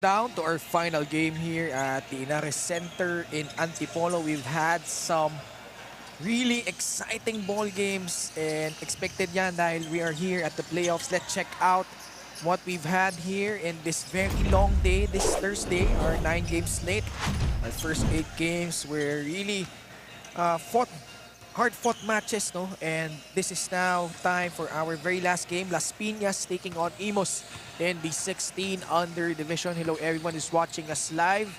Down to our final game here at the Ynares Center in Antipolo. We've had some really exciting ball games and expected yan dahil we are here at the playoffs. Let's check out what we've had here in this very long day, this Thursday, our 9-game slate. Our first 8 games were really hard-fought matches, no? And this is now time for our very last game. Las Piñas taking on Imus in the 16 under division. Hello everyone who's watching us live.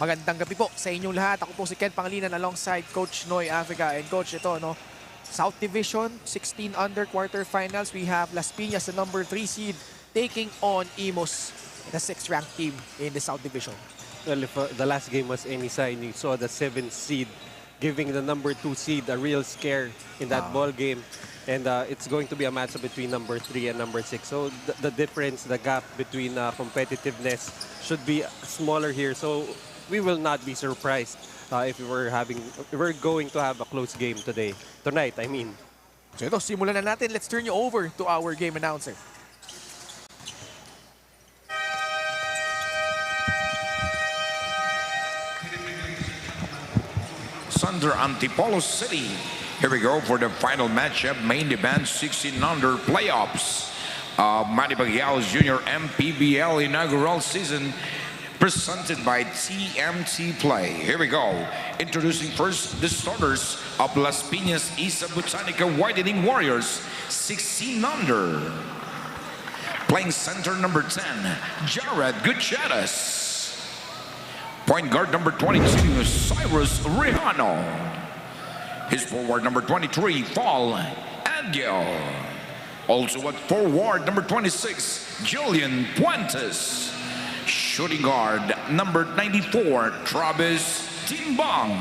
Magandang gabi po sa inyong lahat. Ako po si Ken Pangilinan alongside Coach Noy Africa. And Coach, ito, no? South Division, 16 under quarterfinals. We have Las Piñas, the number 3 seed, taking on Imus, the 6th ranked team in the South Division. Well, if the last game was any sign, you saw the 7th seed giving the number 2 seed a real scare in that ball game. And it's going to be a matchup between number 3 and number 6. So the difference, the gap between competitiveness should be smaller here. So we will not be surprised if we're going to have a close game tonight, I mean. So ito, simulan na natin. Let's turn you over to our game announcer. Under Antipolo City. Here we go for the final matchup, main event 16 under playoffs. Manny Pacquiao's Junior MPBL inaugural season presented by TMT Play. Here we go. Introducing first the starters of Las Piñas Isa Botanica Widening Warriors 16 under. Playing center number 10, Jared Gutierrez. Point guard number 22, Cyrus Rejano. His forward number 23, Paul Angel. Also at forward number 26, Julian Puentes. Shooting guard number 94, Travis Timbang.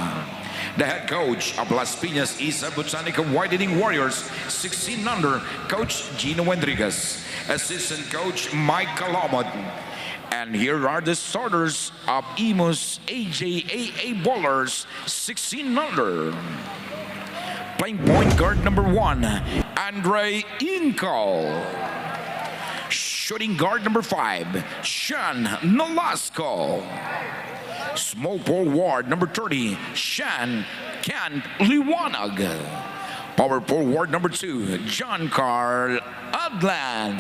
The head coach of Las Piñas Isa Botanica Widening Warriors 16 under, Coach Gino Enriquez. Assistant coach Mike Calomot. And here are the starters of Imus AJAA Bowlers 16 under. Playing point guard number 1, Andre Incal. Shooting guard number 5, Sean Nolasco. Small forward number 30, Sean Kant Liwanag. Power forward number 2, John Carl Adlan.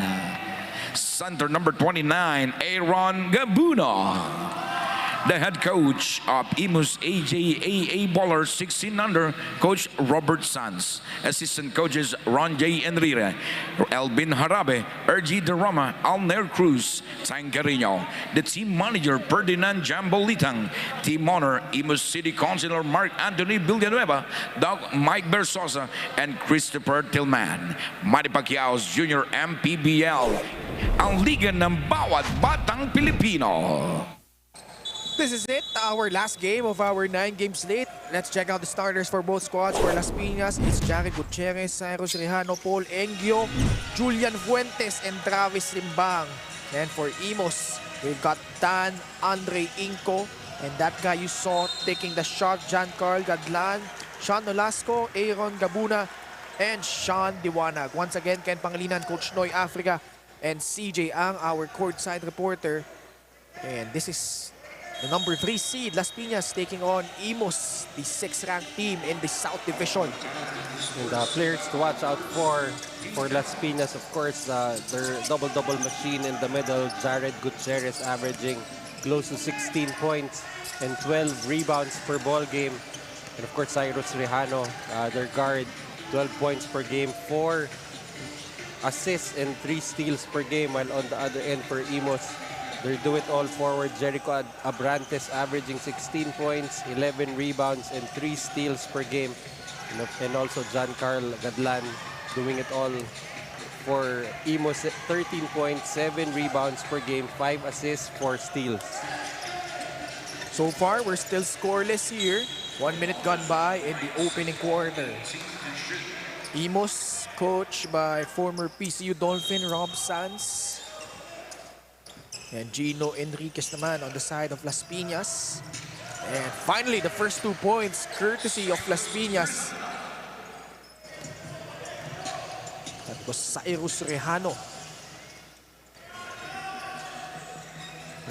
Center number 29, Aaron Gabuno. The head coach of Imus AJAA Bowlers 16 under, Coach Robert Sanz. Assistant coaches Ron J. Enrique, Elvin Harabe, Ergie De Roma, Alner Cruz, Tangarino. The team manager Ferdinand Jambolitang. Team owner Imus City Councilor Mark Anthony Villanueva, Doc Mike Bersosa, and Christopher Tillman. Manny Pacquiao's Junior MPBL, ang liga ng bawat batang Pilipino. This is it, our last game of our 9-game slate. Let's check out the starters for both squads. For Las Piñas, it's Jared Gutierrez, Cyrus Rejano, Paul Engio, Julian Fuentes, and Travis Limbang. And for Imus, we've got Dan Andre Inco, and that guy you saw taking the shot, Giancarl Gadlan, Sean Nolasco, Aaron Gabuna, and Sean Diwanag. Once again, Ken Pangilinan, Coach Noy Africa, and CJ Ang, our courtside reporter. And this is the number 3 seed, Las Piñas, taking on Imus, the 6th ranked team in the South Division. And players to watch out for Las Piñas, of course, their double-double machine in the middle, Jared Gutierrez averaging close to 16 points and 12 rebounds per ball game. And of course, Cyrus Rejano, their guard, 12 points per game, 4 assists and 3 steals per game, while on the other end for Imus, their do-it-all forward, Jericho Abrantes, averaging 16 points, 11 rebounds, and 3 steals per game. And also John Carl Gadlan doing it all for Imus, 13 points, 7 rebounds per game, 5 assists, 4 steals. So far, we're still scoreless here. 1 minute gone by in the opening quarter. Imus, coached by former PCU Dolphin Rob Sanz. And Gino Enriquez naman on the side of Las Piñas. And finally, the first 2 points, courtesy of Las Piñas. That was Cyrus Rejano.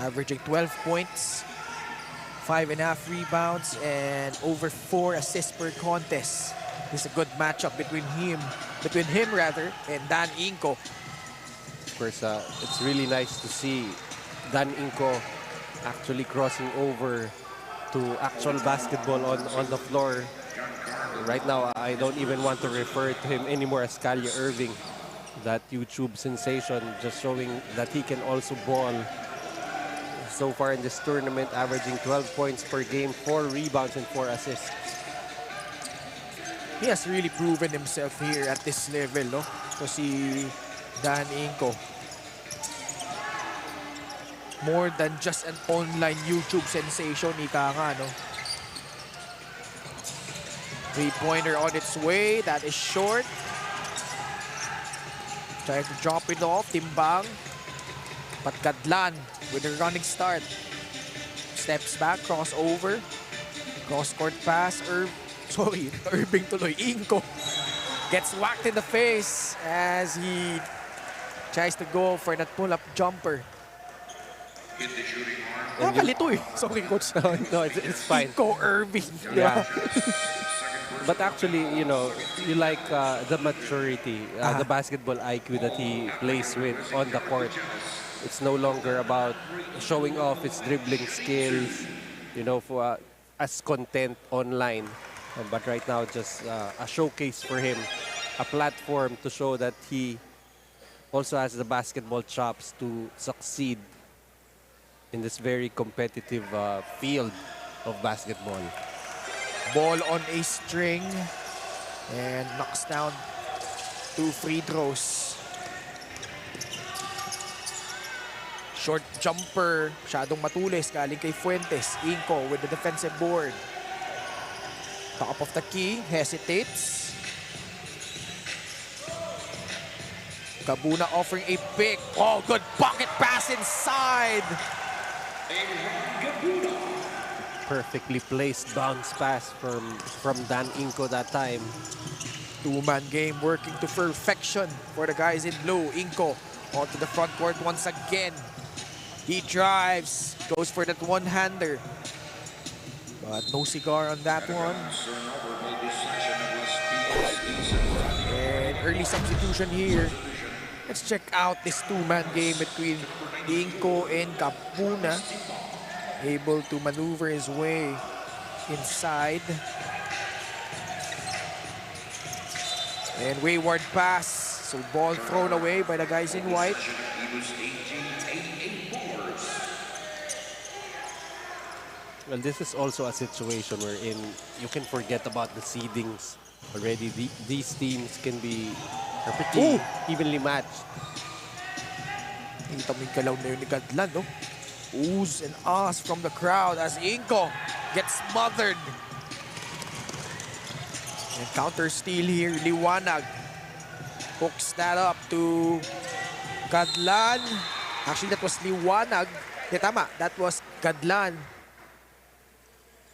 averaging 12 points, 5.5 rebounds, and over 4 assists per contest. This is a good matchup between him and Dan Inco. Of course, it's really nice to see Dan Inco actually crossing over to actual basketball on the floor. Right now, I don't even want to refer to him anymore as Kalya Irving, that YouTube sensation, just showing that he can also ball. So far in this tournament, averaging 12 points per game, 4 rebounds and 4 assists. He has really proven himself here at this level, no? So si Dan Inco. More than just an online YouTube sensation, ika nga, no? Three-pointer on its way. That is short. Trying to drop it off. Timbang. But Gadlan with a running start. Steps back, crossover. Cross-court pass. Irving tuloy. Inco gets whacked in the face as he tries to go for that pull-up jumper. Nakakalito eh. Sorry, coach. No, it's fine. Inco Irving. Yeah. But actually, you know, you like the maturity, the basketball IQ that he plays with on the court. It's no longer about showing off his dribbling skills, you know, for as content online. But right now, just a showcase for him, a platform to show that he also has the basketball chops to succeed in this very competitive field of basketball. Ball on a string and knocks down 2 free throws. Short jumper, masyadong matulis, galing kay Fuentes. Inco with the defensive board. Top of the key, hesitates. Kabuna offering a pick. Oh, good pocket pass inside. Perfectly placed bounce pass from Dan Inco that time. Two-man game working to perfection for the guys in blue. Inco onto the front court once again. He drives, goes for that one-hander. But no cigar on that one. And early substitution here. Let's check out this two-man game between Inco and Kabuna. Able to maneuver his way inside. And wayward pass. So ball thrown away by the guys in white. Well, this is also a situation wherein you can forget about the seedings already. These teams can be pretty evenly matched. Kita mo yung galaw na yun ni Gadlan, no? Oohs and ahs from the crowd as Inco gets smothered. And counter steal here, Liwanag hooks that up to Gadlan. Actually, that was Liwanag. Tama, that was Gadlan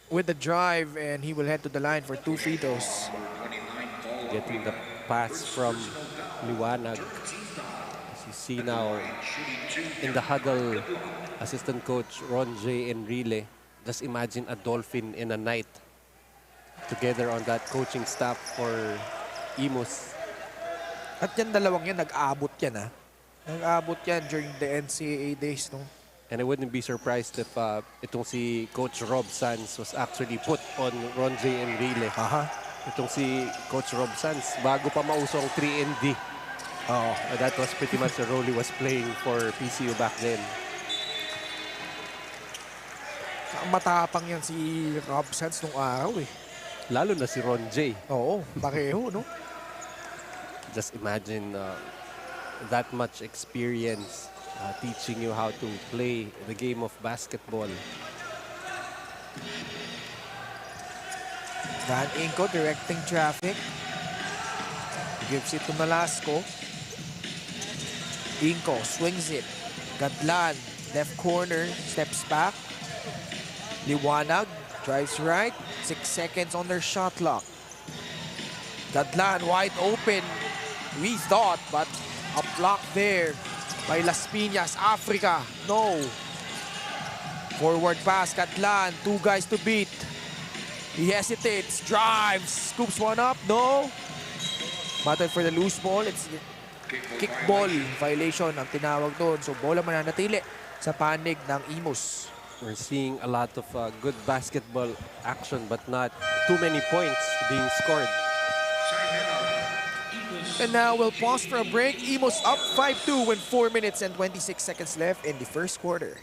with the drive, and he will head to the line for 2 free throws. Getting the pass from Liwanag. As you see now in the huddle, assistant coach Ron J. Enrile. Just imagine a Dolphin in a night together on that coaching staff for Imus. At yan dalawang yan, nag-abot yan, ha? Nag-abot yan during the NCAA days, no? And I wouldn't be surprised if itong si Coach Rob Sanz was actually put on Ron J. Enrile. Itong si Coach Rob Sanz, bago pa mauso ang 3&D. That was pretty much the role he was playing for PCU back then. Matapang yan si Rob Sanz nung araw, eh. Lalo na si Ron J. Oo, pareho, no? Just imagine that much experience teaching you how to play the game of basketball. Dan Inco directing traffic. Gives it to Malasco. Inco swings it. Gadlan, left corner, steps back. Liwanag drives right. 6 seconds on their shot clock. Gadlan wide open. We thought, but a block there by Las Piñas, Africa. No. Forward pass, Katlan. 2 guys to beat. He hesitates, drives, scoops one up. No. Battle for the loose ball. It's kickball violation ang tinawag doon. So bola mananatili sa panig ng Imus. We're seeing a lot of good basketball action, but not too many points being scored. And now we'll pause for a break. Imus up 5-2 with 4 minutes and 26 seconds left in the first quarter.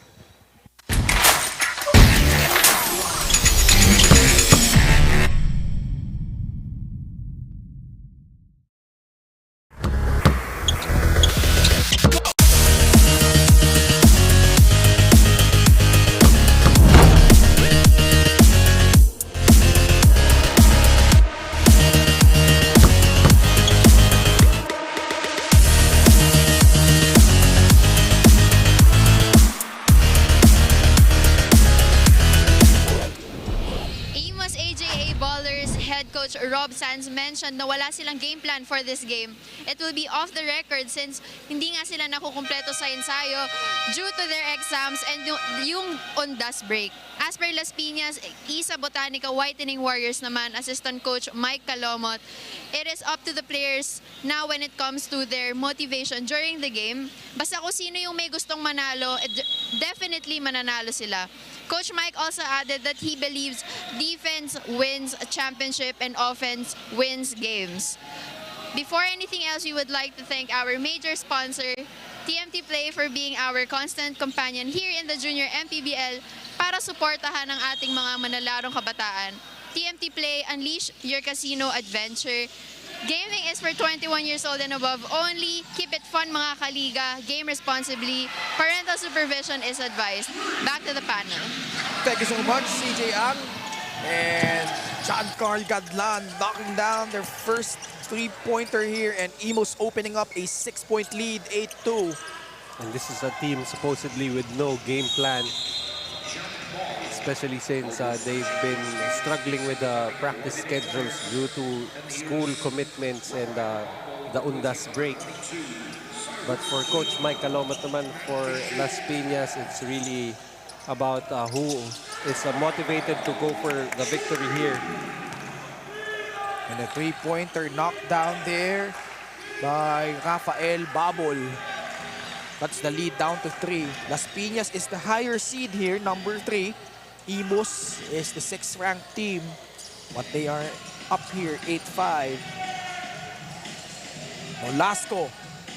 Rob Sands mentioned na wala silang game plan for this game. It will be off the record since hindi nga sila nakukumpleto sa ensayo due to their exams and yung on-dust break. As per Las Piñas, Isa Botanica Whitening Warriors naman, assistant coach Mike Calomot, it is up to the players now when it comes to their motivation during the game. Basta kung sino yung may gustong manalo, definitely mananalo sila. Coach Mike also added that he believes defense wins a championship and offense wins games. Before anything else, we would like to thank our major sponsor, TMT Play, for being our constant companion here in the Junior MPBL para suportahan ang ating mga manalarong kabataan. TMT Play, unleash your casino adventure. Gaming is for 21 years old and above only. Keep it fun, mga kaliga. Game responsibly. Parental supervision is advised. Back to the panel. Thank you so much, CJ Ang. And John Carl Gadlan knocking down their first three-pointer here, and Imus opening up a 6-point lead, 8-2. And this is a team supposedly with no game plan, especially since they've been struggling with the practice schedules due to school commitments and the undas break. But for Coach Mike Calomot naman for Las Piñas, it's really about who is motivated to go for the victory here. And a three-pointer knocked down there by Rafael Babol. That's the lead down to 3. Las Piñas is the higher seed here, number 3. Imus is the 6th-ranked team, but they are up here, 8-5. Nolasco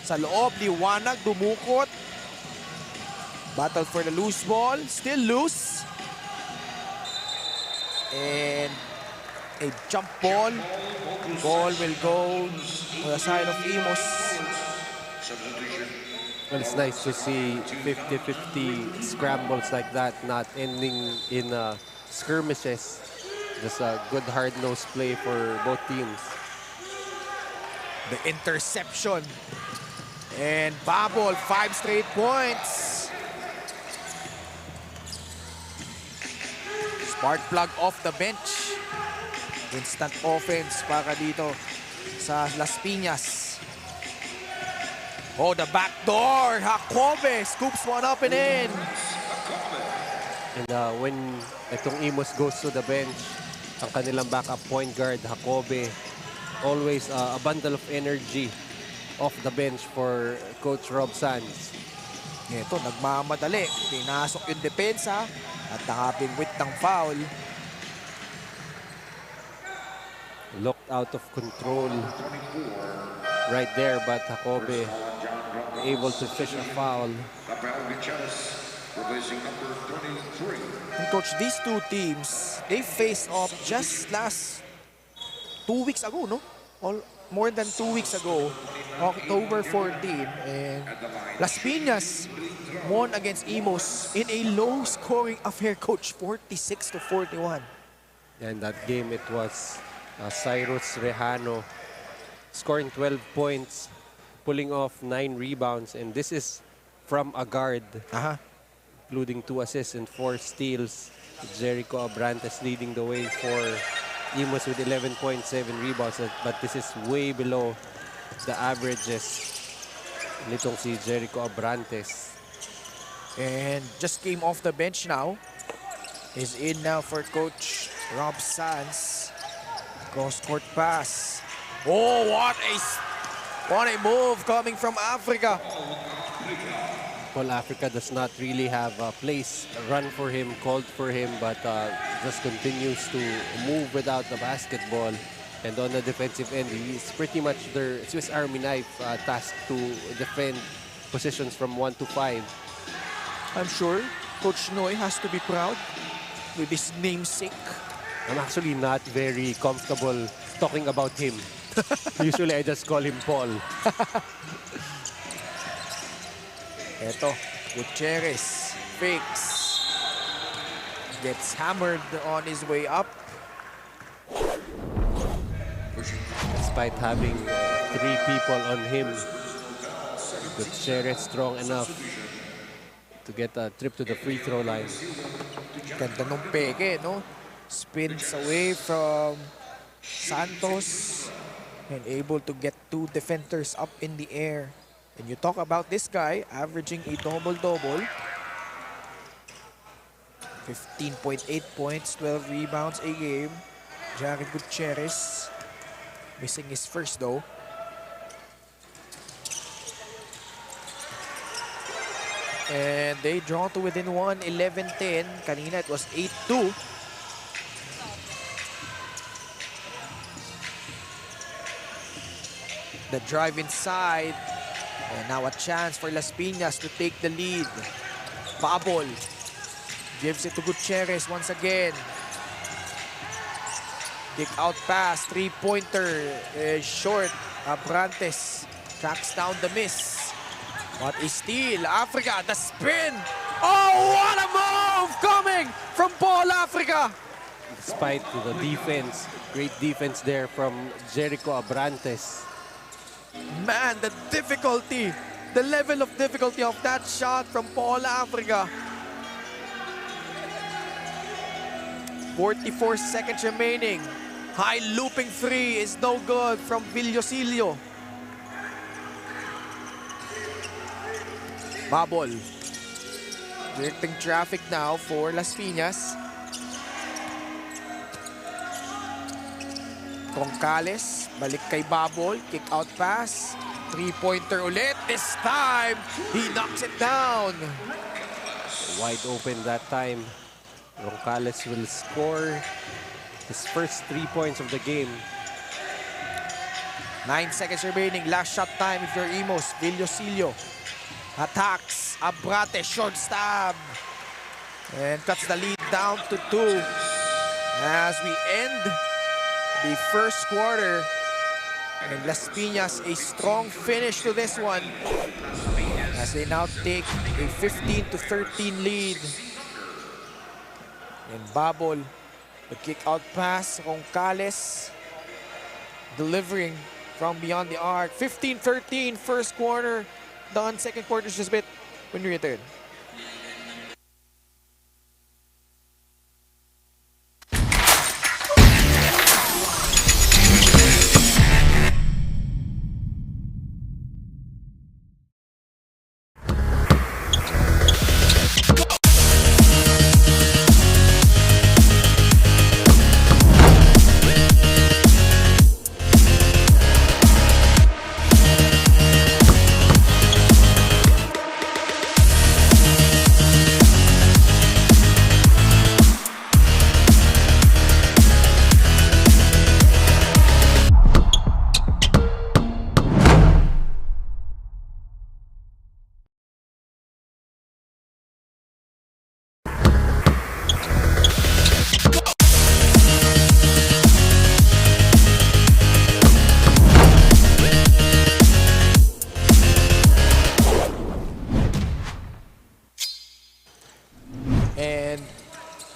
sa loob, liwanag, dumukot. Battle for the loose ball, still loose. And a jump ball. Ball will go to the side of Imus. Well, it's nice to see 50-50 scrambles like that, not ending in skirmishes. Just a good hard-nosed play for both teams. The interception. And Babol, 5 straight points. Spark plug off the bench. Instant offense para dito sa Las Piñas. Oh, the back door. Jacobe scoops one up and in. And when itong Imus goes to the bench, ang kanilang backup point guard, Jacobe, always a bundle of energy off the bench for Coach Rob Sands. Ito, nagmamadali. Pinasok yung depensa at nakapingwit ng foul. Looked out of control right there, but Jacobe able to fish a foul. And Coach, these two teams, they faced off just last 2 weeks ago, no? More than 2 weeks ago, October 14. And Las Piñas won against Imus in a low-scoring affair, Coach, 46-41. And that game, it was Cyrus Rejano scoring 12 points, pulling off 9 rebounds, and this is from a guard, including 2 assists and 4 steals. Jericho Abrantes leading the way for Imus with 11.7 rebounds, but this is way below the averages nitong si Jericho Abrantes. And just came off the bench now. Is in now for Coach Rob Sanz. Cross-court pass. Oh, what a move coming from Africa. Well, Africa does not really have a place run for him, called for him, but just continues to move without the basketball. And on the defensive end, he's pretty much their Swiss Army knife tasked to defend positions from 1 to 5. I'm sure Coach Noy has to be proud with his namesake. I'm actually not very comfortable talking about him. Usually, I just call him Paul. Eto, Gutierrez fakes. Gets hammered on his way up. Despite having 3 people on him, Gutierrez strong enough to get a trip to the free throw line. Ganda nung peke, no? Spins away from Santos and able to get 2 defenders up in the air. And you talk about this guy averaging a double-double. 15.8 points, 12 rebounds a game. Jared Gutierrez missing his first though. And they draw to within 1, 11-10. Kanina it was 8-2. The drive inside. And now a chance for Las Piñas to take the lead. Babol gives it to Gutierrez once again. Kick out pass, 3-pointer is short. Abrantes tracks down the miss. What a steal. Africa, the spin. Oh, what a move coming from Paul Africa. Despite the defense, great defense there from Jericho Abrantes. Man, the difficulty, the level of difficulty of that shot from Paul Africa. 44 seconds remaining. High looping 3 is no good from Villosilio. Babol. Directing traffic now for Las Piñas. Concales, balik kay Babol, kick out pass, 3-pointer ulit. This time, he knocks it down. Wide open that time. Roncales will score his first 3 points of the game. 9 seconds remaining, last shot time if you're Imus. Villosilio attacks, Abrate, short stab. And cuts the lead down to 2. As we end the first quarter, and Las Piñas a strong finish to this one as they now take a 15-13 lead. And Babol, the kick out pass, Roncales delivering from beyond the arc. 15-13 first quarter done. Second quarter is just a bit when we return.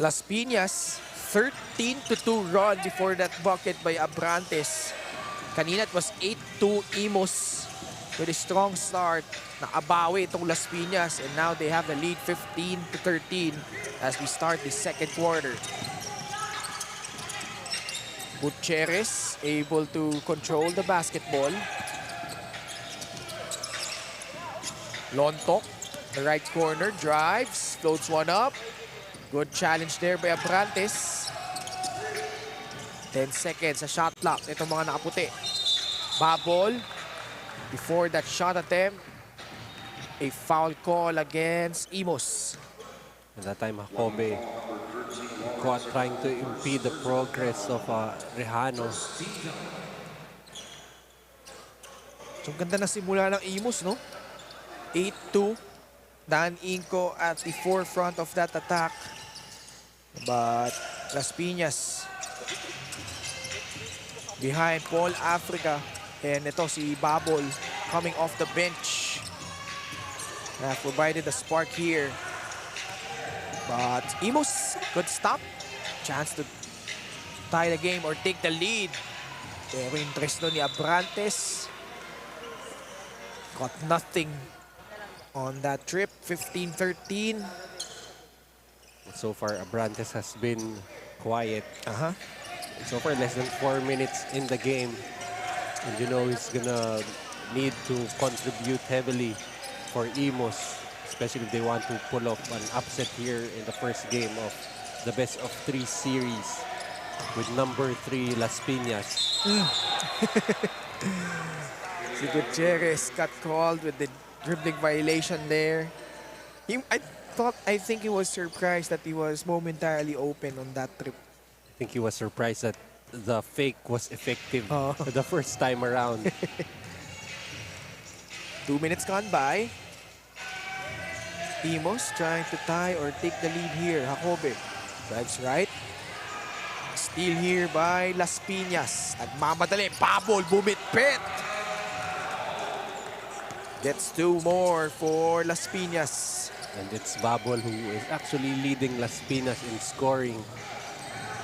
Las Piñas, 13-2 run before that bucket by Abrantes. Kanina it was 8-2 Imus with a strong start. Nakabawi itong Las Piñas and now they have the lead 15-13 as we start the second quarter. Gutierrez able to control the basketball. Lontok The right corner, drives, floats one up. Good challenge there by Abrantes. 10 seconds sa shot clock. Itong mga nakaputi. Babol. Before that shot attempt, a foul call against Imus. At that time, Jacobe caught trying to impede the progress of Rejano. So, ganda na simula ng Imus, no? 8-2. Dan Inco at the forefront of that attack. But Las Piñas behind Paul Africa. And ito si Babol coming off the bench. Provided a spark here. But Imus could stop. Chance to tie the game or take the lead. Pero interest ni Abrantes. Got nothing on that trip. 15-13. So far, Abrantes has been quiet. So far, less than 4 minutes in the game. And you know he's gonna need to contribute heavily for Imus, especially if they want to pull off an upset here in the first game of the best of 3 series with number 3 Las Piñas. Si Gutierrez got called with the dribbling violation there. I think he was surprised that he was momentarily open on that trip. I think he was surprised that the fake was effective the first time around. 2 minutes gone by. Imus trying to tie or take the lead here. Jacobe drives right. Steal here by Las Piñas. Nagmamadali. Babol bumitpit. Gets 2 more for Las Piñas. And it's Babol who is actually leading Las Piñas in scoring.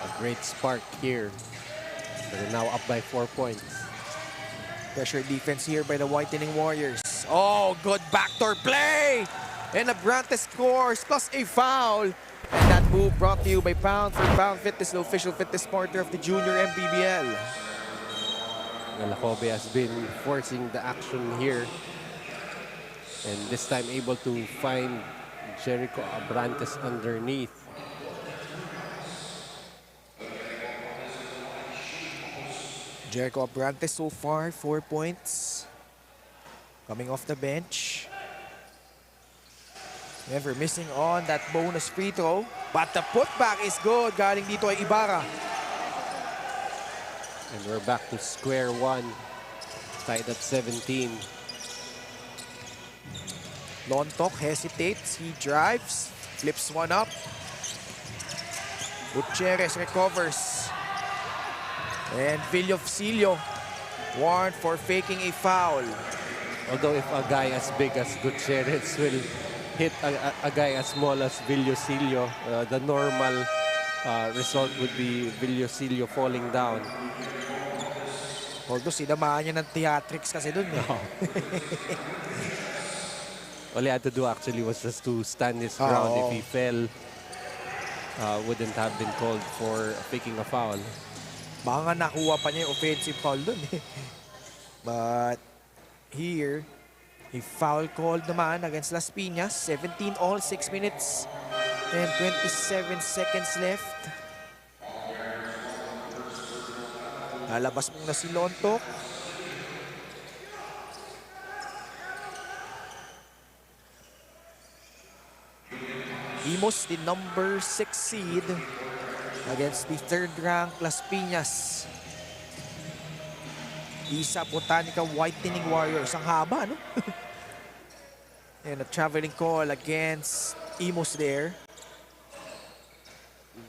A great spark here. They're now up by 4 points. Pressure defense here by the Whitening Warriors. Oh, good backdoor play! And Abrantes scores plus a foul. And that move brought to you by Pound for Pound Fitness, the official fitness partner of the Junior MPBL. Jacobe has been forcing the action here. And this time able to find Jericho Abrantes underneath. Jericho Abrantes so far, 4 points. Coming off the bench. Never missing on that bonus free throw. But the putback is good. Galing dito ay Ibarra. And we're back to square one. Tied at 17. Lontok hesitates. He drives. Flips one up. Gutierrez recovers. And Villofsilio warned for faking a foul. Although if a guy as big as Gutierrez will hit a guy as small as Villofsilio, the normal result would be Villofsilio falling down. Although sinamahan niya ng theatrics kasi dun. All he had to do actually was just to stand his ground. If he fell, wouldn't have been called for faking a foul. Baka nga nakuha pa niya yung offensive foul dun. But here, a foul called naman against Las Piñas. 17 all, 6 minutes and 27 seconds left. Lalabas muna si Lontok. Imus, the number 6 seed, against the 3rd-ranked Las Piñas. Isa Botanica Whitening Warriors. Ang haba, no? And a traveling call against Imus there.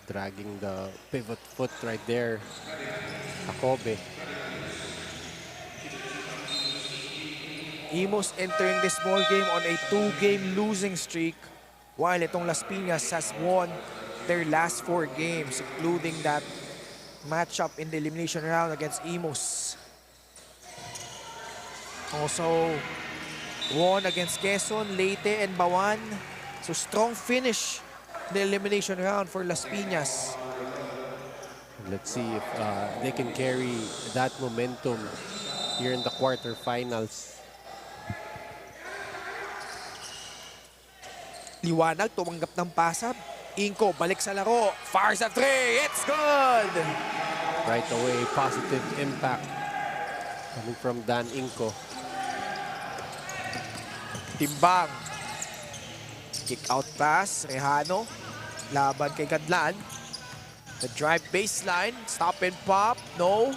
Dragging the pivot foot right there. Jacobe. Imus entering this ball game on a 2-game losing streak, while itong Las Piñas has won their last 4 games, including that matchup in the elimination round against Imus. Also won against Quezon, Leyte, and Bawan. So strong finish in the elimination round for Las Piñas. Let's see if they can carry that momentum here in the quarterfinals. Liwanag, tumanggap ng pasab. Inko, balik sa laro. Fires a three. It's good! Right away, positive impact coming from Dan Inco. Timbang. Kick out pass. Rehano. Laban kay Gadlan. The drive baseline. Stop and pop. No.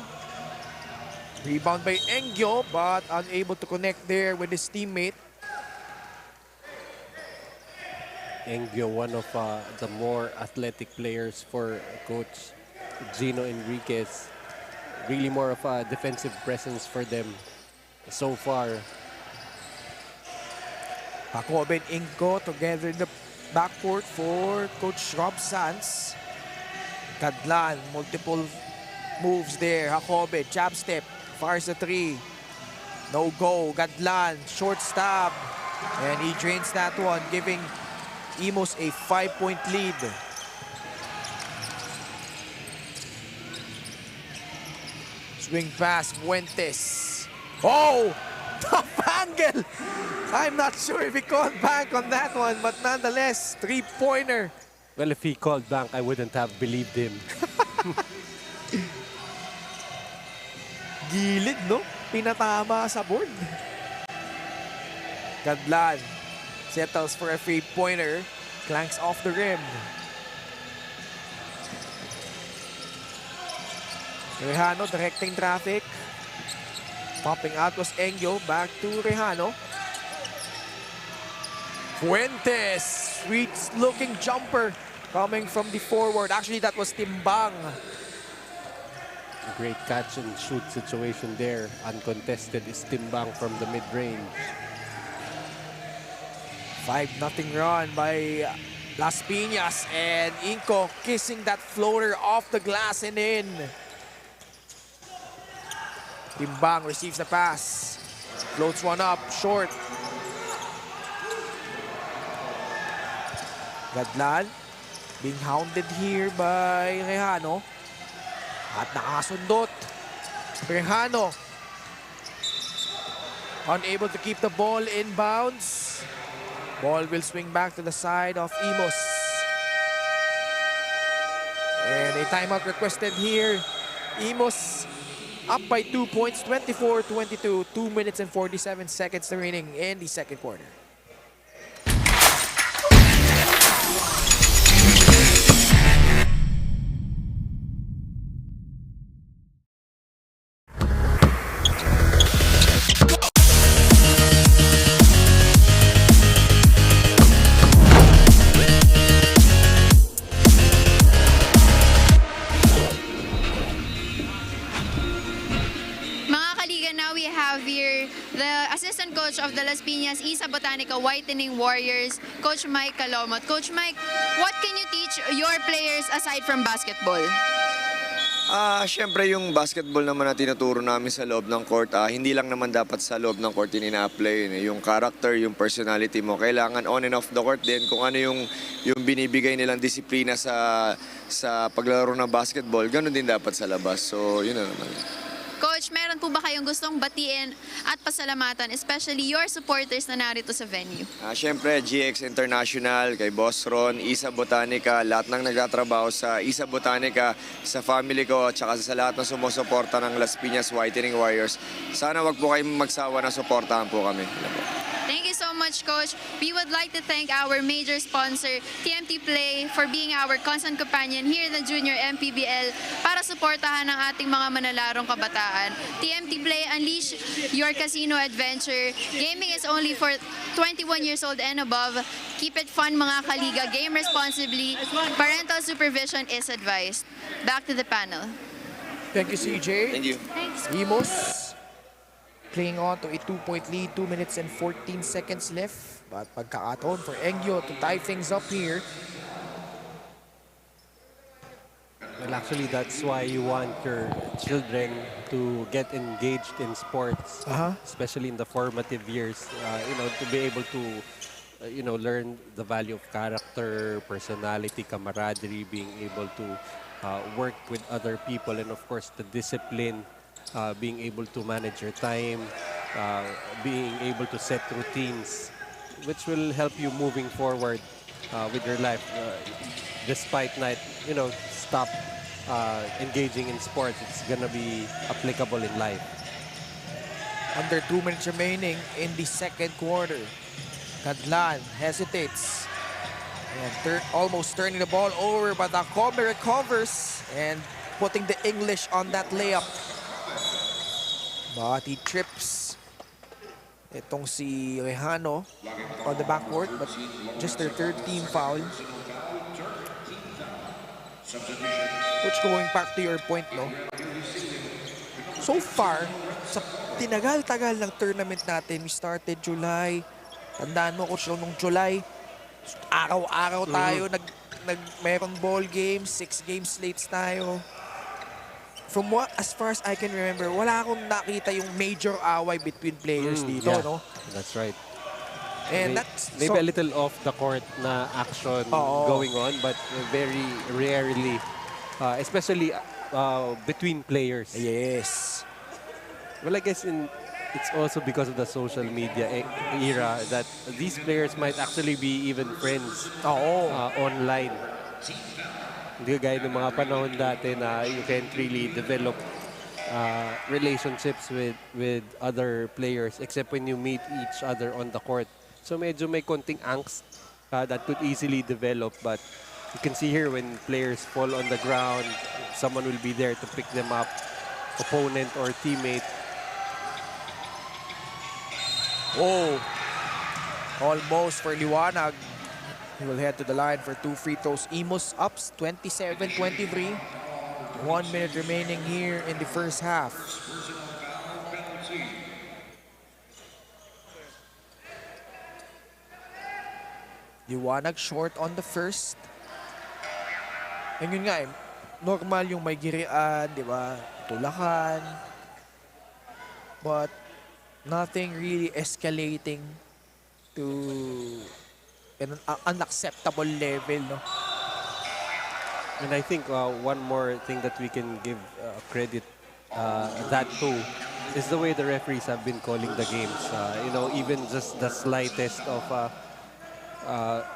Rebound by Engyo, but unable to connect there with his teammate. Engyo, one of the more athletic players for Coach Gino Enriquez. Really more of a defensive presence for them so far. Jacob and Inko together in the backcourt for Coach Rob Sanz. Gadlan, multiple moves there. Jacob, jab step, fires a three. No go. Gadlan, short stab. And he drains that one, giving Imus a 5-point lead. Swing pass, Fuentes. Oh! Top angle! I'm not sure if he called bank on that one, but nonetheless, three-pointer. Well, if he called bank, I wouldn't have believed him. Gilid, no? Pinatama sa board. Gadlan settles for a three-pointer. Clanks off the rim. Rehano directing traffic. Popping out was Engyo. Back to Rehano. Fuentes. Sweet-looking jumper coming from the forward. Actually, that was Timbang. Great catch and shoot situation there. Uncontested is Timbang from the mid-range. 5-0 run by Las Piñas, and Inco kissing that floater off the glass and in. Timbang receives the pass. Floats one up, short. Gadlan being hounded here by Rehano. At nakasundot. Rehano unable to keep the ball in bounds. Ball will swing back to the side of Imus. And a timeout requested here. Imus up by 2 points, 24-22. 2 minutes and 47 seconds remaining in the second quarter. Assistant coach of the Las Piñas Isa Botanica Whitening Warriors, Coach Mike Calomot. Coach Mike, what can you teach your players aside from basketball? Siyempre yung basketball naman na tinuturo namin sa loob ng court, hindi lang naman dapat sa loob ng court yung ina-apply yun. Yung character, yung personality mo, kailangan on and off the court din. Kung ano yung binibigay nilang disiplina sa paglaro ng basketball, ganun din dapat sa labas. So, yun na naman. Coach, meron po ba kayong gustong batiin at pasalamatan, especially your supporters na narito sa venue? Siyempre, GX International, kay Boss Ron, Isa Botanica, lahat ng nagtatrabaho sa Isa Botanica, sa family ko, at saka sa lahat ng sumusuporta ng Las Piñas Whitening Warriors. Sana wag po kayong magsawa na suportahan po kami. Thank you so much, Coach. We would like to thank our major sponsor, TMT Play, for being our constant companion here in the Junior MPBL para suportahan ang ating mga manalarong kabataan. TMT Play, unleash your casino adventure. Gaming is only for 21 years old and above. Keep it fun, mga kaliga. Game responsibly. Parental supervision is advised. Back to the panel. Thank you, CJ. Thank you. Thanks. Imus clinging on to a 2-point lead, 2 minutes and 14 seconds left. But pagkakataon for Engyo to tie things up here. Well, actually, that's why you want your children to get engaged in sports, especially in the formative years. To be able to, learn the value of character, personality, camaraderie, being able to work with other people, and of course, the discipline. Being able to manage your time, being able to set routines, which will help you moving forward with your life, despite not, stop engaging in sports. It's gonna be applicable in life. Under 2 minutes remaining in the second quarter. Cadlan hesitates. And almost turning the ball over, but Akome recovers and putting the English on that layup. But he trips itong si Rehano on the backcourt, but just their third team foul. Coach, going back to your point, no? So far, sa tinagal-tagal ng tournament natin, we started July. Tandaan mo, Coach, nung July, araw-araw tayo mayroong ball games, 6 game slates tayo. From as far as I can remember, wala akong nakita yung major away between players dito, yeah, no? That's right. And that's maybe a little off the court na action going on, but very rarely, especially between players. Yes. Well, I guess it's also because of the social media era that these players might actually be even friends online. Hindi gaya ng mga panahon dati na you can't really develop relationships with other players except when you meet each other on the court. So medyo may konting angst that could easily develop, but you can see here when players fall on the ground, someone will be there to pick them up, opponent or teammate. Oh, almost for Liwanag. He will head to the line for 2 free throws. Imus ups 27-23. 1 minute remaining here in the first half. Liwanag short on the first. And yun nga normal yung may girian, di ba? Tulakan. But nothing really escalating to an unacceptable level, no? And I think one more thing that we can give credit that to is the way the referees have been calling the games. Even just the slightest of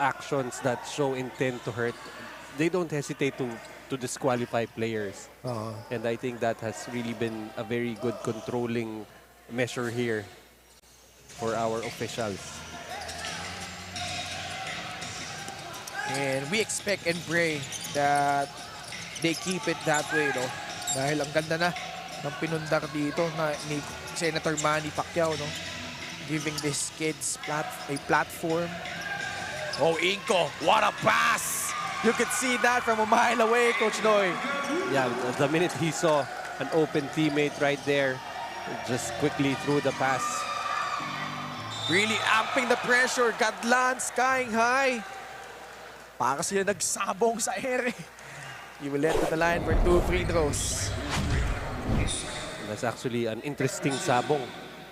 actions that show intent to hurt, they don't hesitate to disqualify players. And I think that has really been a very good controlling measure here for our officials. And we expect and pray that they keep it that way, no? Dahil ang ganda na ng pinundar dito ni Senator Manny Pacquiao, no? Giving these kids a platform. Oh, Inko, what a pass! You could see that from a mile away, Coach Noy. Yeah, the minute he saw an open teammate right there, just quickly threw the pass. Really amping the pressure. Gadlan skying high. Para sila nagsabong sa ere. He will head to the line for 2 free throws. That's actually an interesting sabong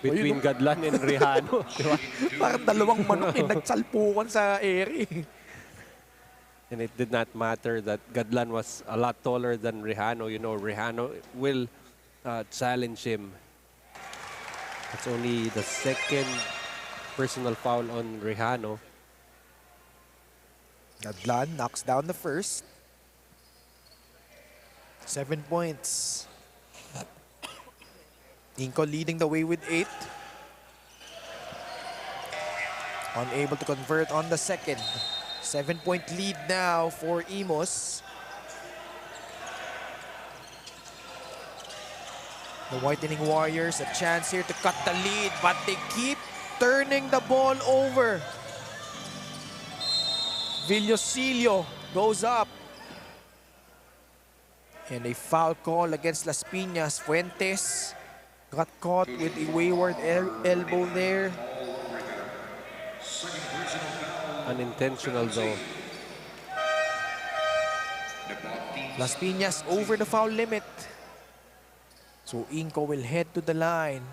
between Gadlan and Rehano. Diba? Parang dalawang manok nagsalpukan sa ere. And it did not matter that Gadlan was a lot taller than Rehano. Rehano will challenge him. It's only the second personal foul on Rehano. Gadlan knocks down the first. 7 points. Inko leading the way with 8. Unable to convert on the second. 7-point lead now for Imus. The Whitening Warriors, a chance here to cut the lead, but they keep turning the ball over. Villosilio goes up. And a foul call against Las Piñas. Fuentes got caught with a wayward elbow there. Unintentional though. Las Piñas over the foul limit. So Inko will head to the line.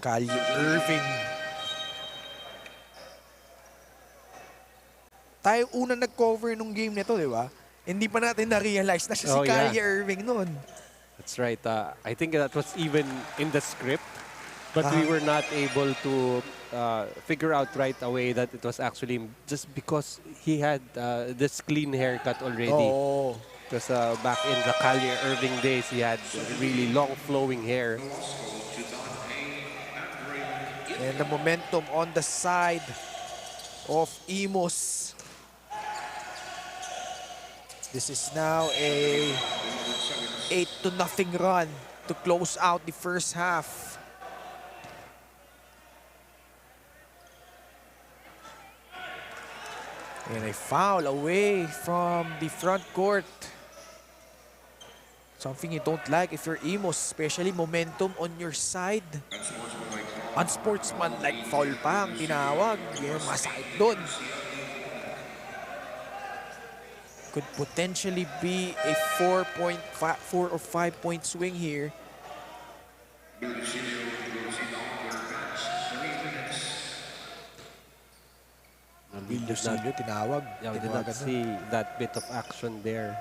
Kali Irving. Tayo unang nag-cover nung game nito, di ba? Hindi pa natin na-realize na siya si Kali Irving noon. That's right. I think that was even in the script. But we were not able to figure out right away that it was actually just because he had this clean haircut already. Oh. Because back in the Kyrie Irving days, he had really long flowing hair. And the momentum on the side of Imus. This is now a 8-0 run to close out the first half. And a foul away from the front court. Something you don't like if you're Imus, especially momentum on your side. Unsportsmanlike foul pa ang tinawag. Yung masakit doon. Could potentially be a 4 or 5 point swing here. We did not, tinawag. yeah, we did not see that bit of action there.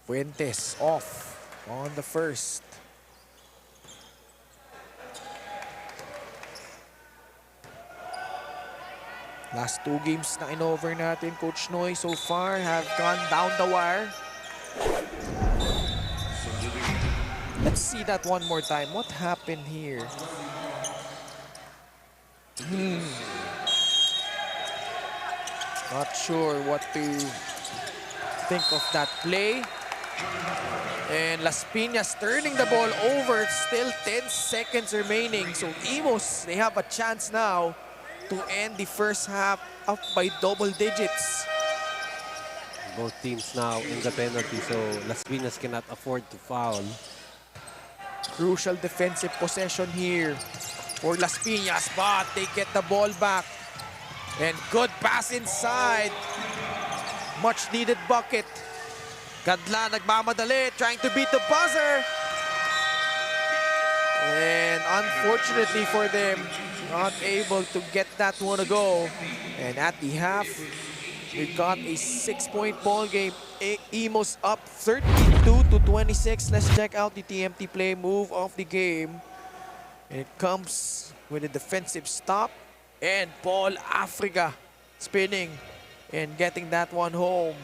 Fuentes off on the first. Last 2 games na in-over natin, Coach Noy, so far have gone down the wire. Let's see that one more time. What happened here? Not sure what to think of that play. And Las Piñas turning the ball over. Still 10 seconds remaining. So Imus, they have a chance now to end the first half up by double digits. Both teams now in the penalty, so Las Piñas cannot afford to foul. Crucial defensive possession here for Las Piñas, but they get the ball back. And good pass inside. Much needed bucket. Gadla nagmamadali, trying to beat the buzzer. And unfortunately for them, not able to get that one to go. And at the half, we got a 6-point ball game. Imus up 32-26. Let's check out the TMT play move of the game. And it comes with a defensive stop. And Paul Africa spinning and getting that one home.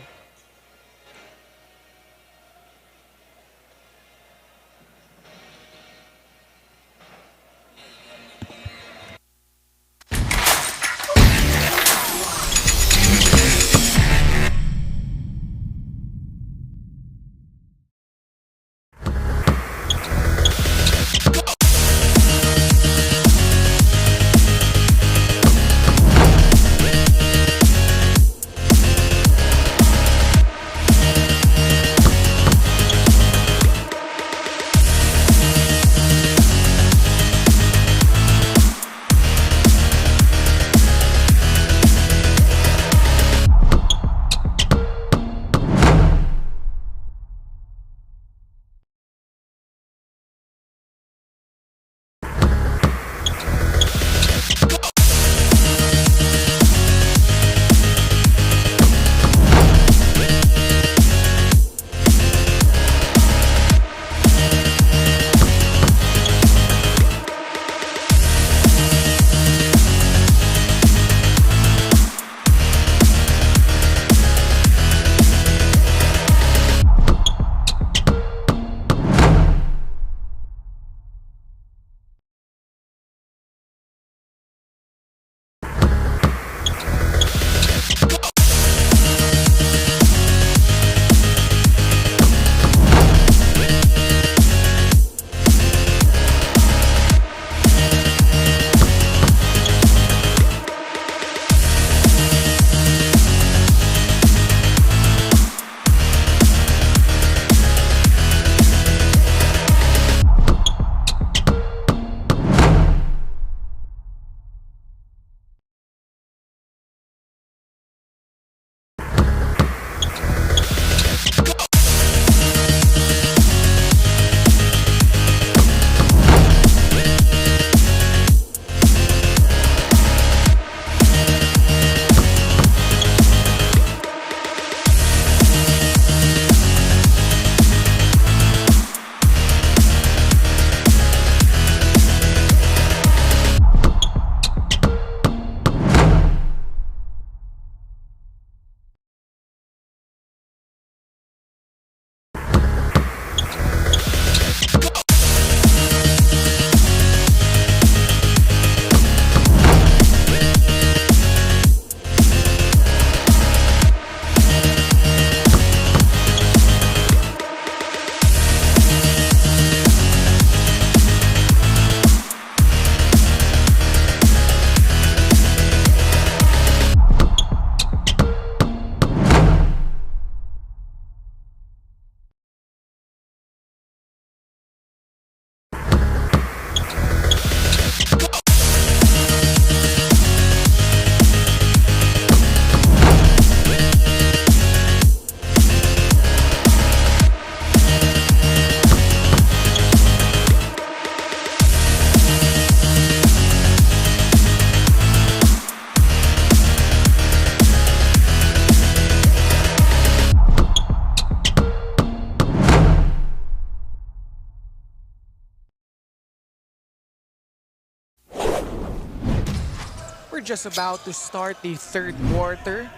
just about to start the third quarter.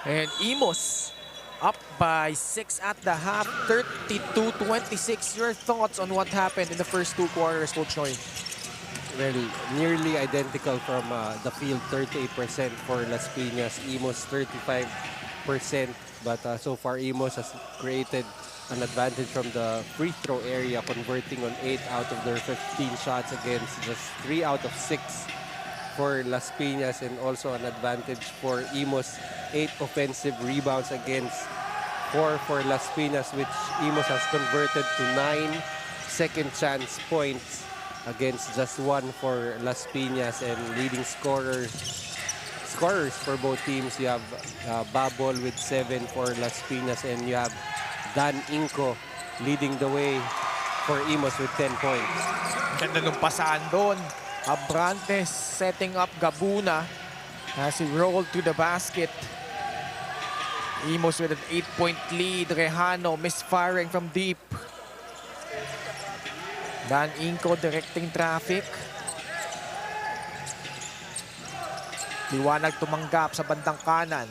And Imus up by 6 at the half, 32-26. Your thoughts on what happened in the first two quarters, Coach Noy? Well, nearly identical from the field, 38% for Las Piñas, Imus 35%. But so far, Imus has created an advantage from the free throw area, converting on 8 out of their 15 shots against just 3 out of 6 for Las Piñas, and also an advantage for Imus, 8 offensive rebounds against 4 for Las Piñas, which Imus has converted to 9 second chance points against just 1 for Las Piñas. And leading scorers for both teams, you have Babol with 7 for Las Piñas, and you have Dan Inco leading the way for Imus with 10 points. Ganda nung pasahan doon. Abrantes setting up Gabuna as he rolled to the basket. Imus with an 8-point lead. Rejano misfiring from deep. Dan Inco directing traffic. Liwanag tumanggap sa bandang kanan.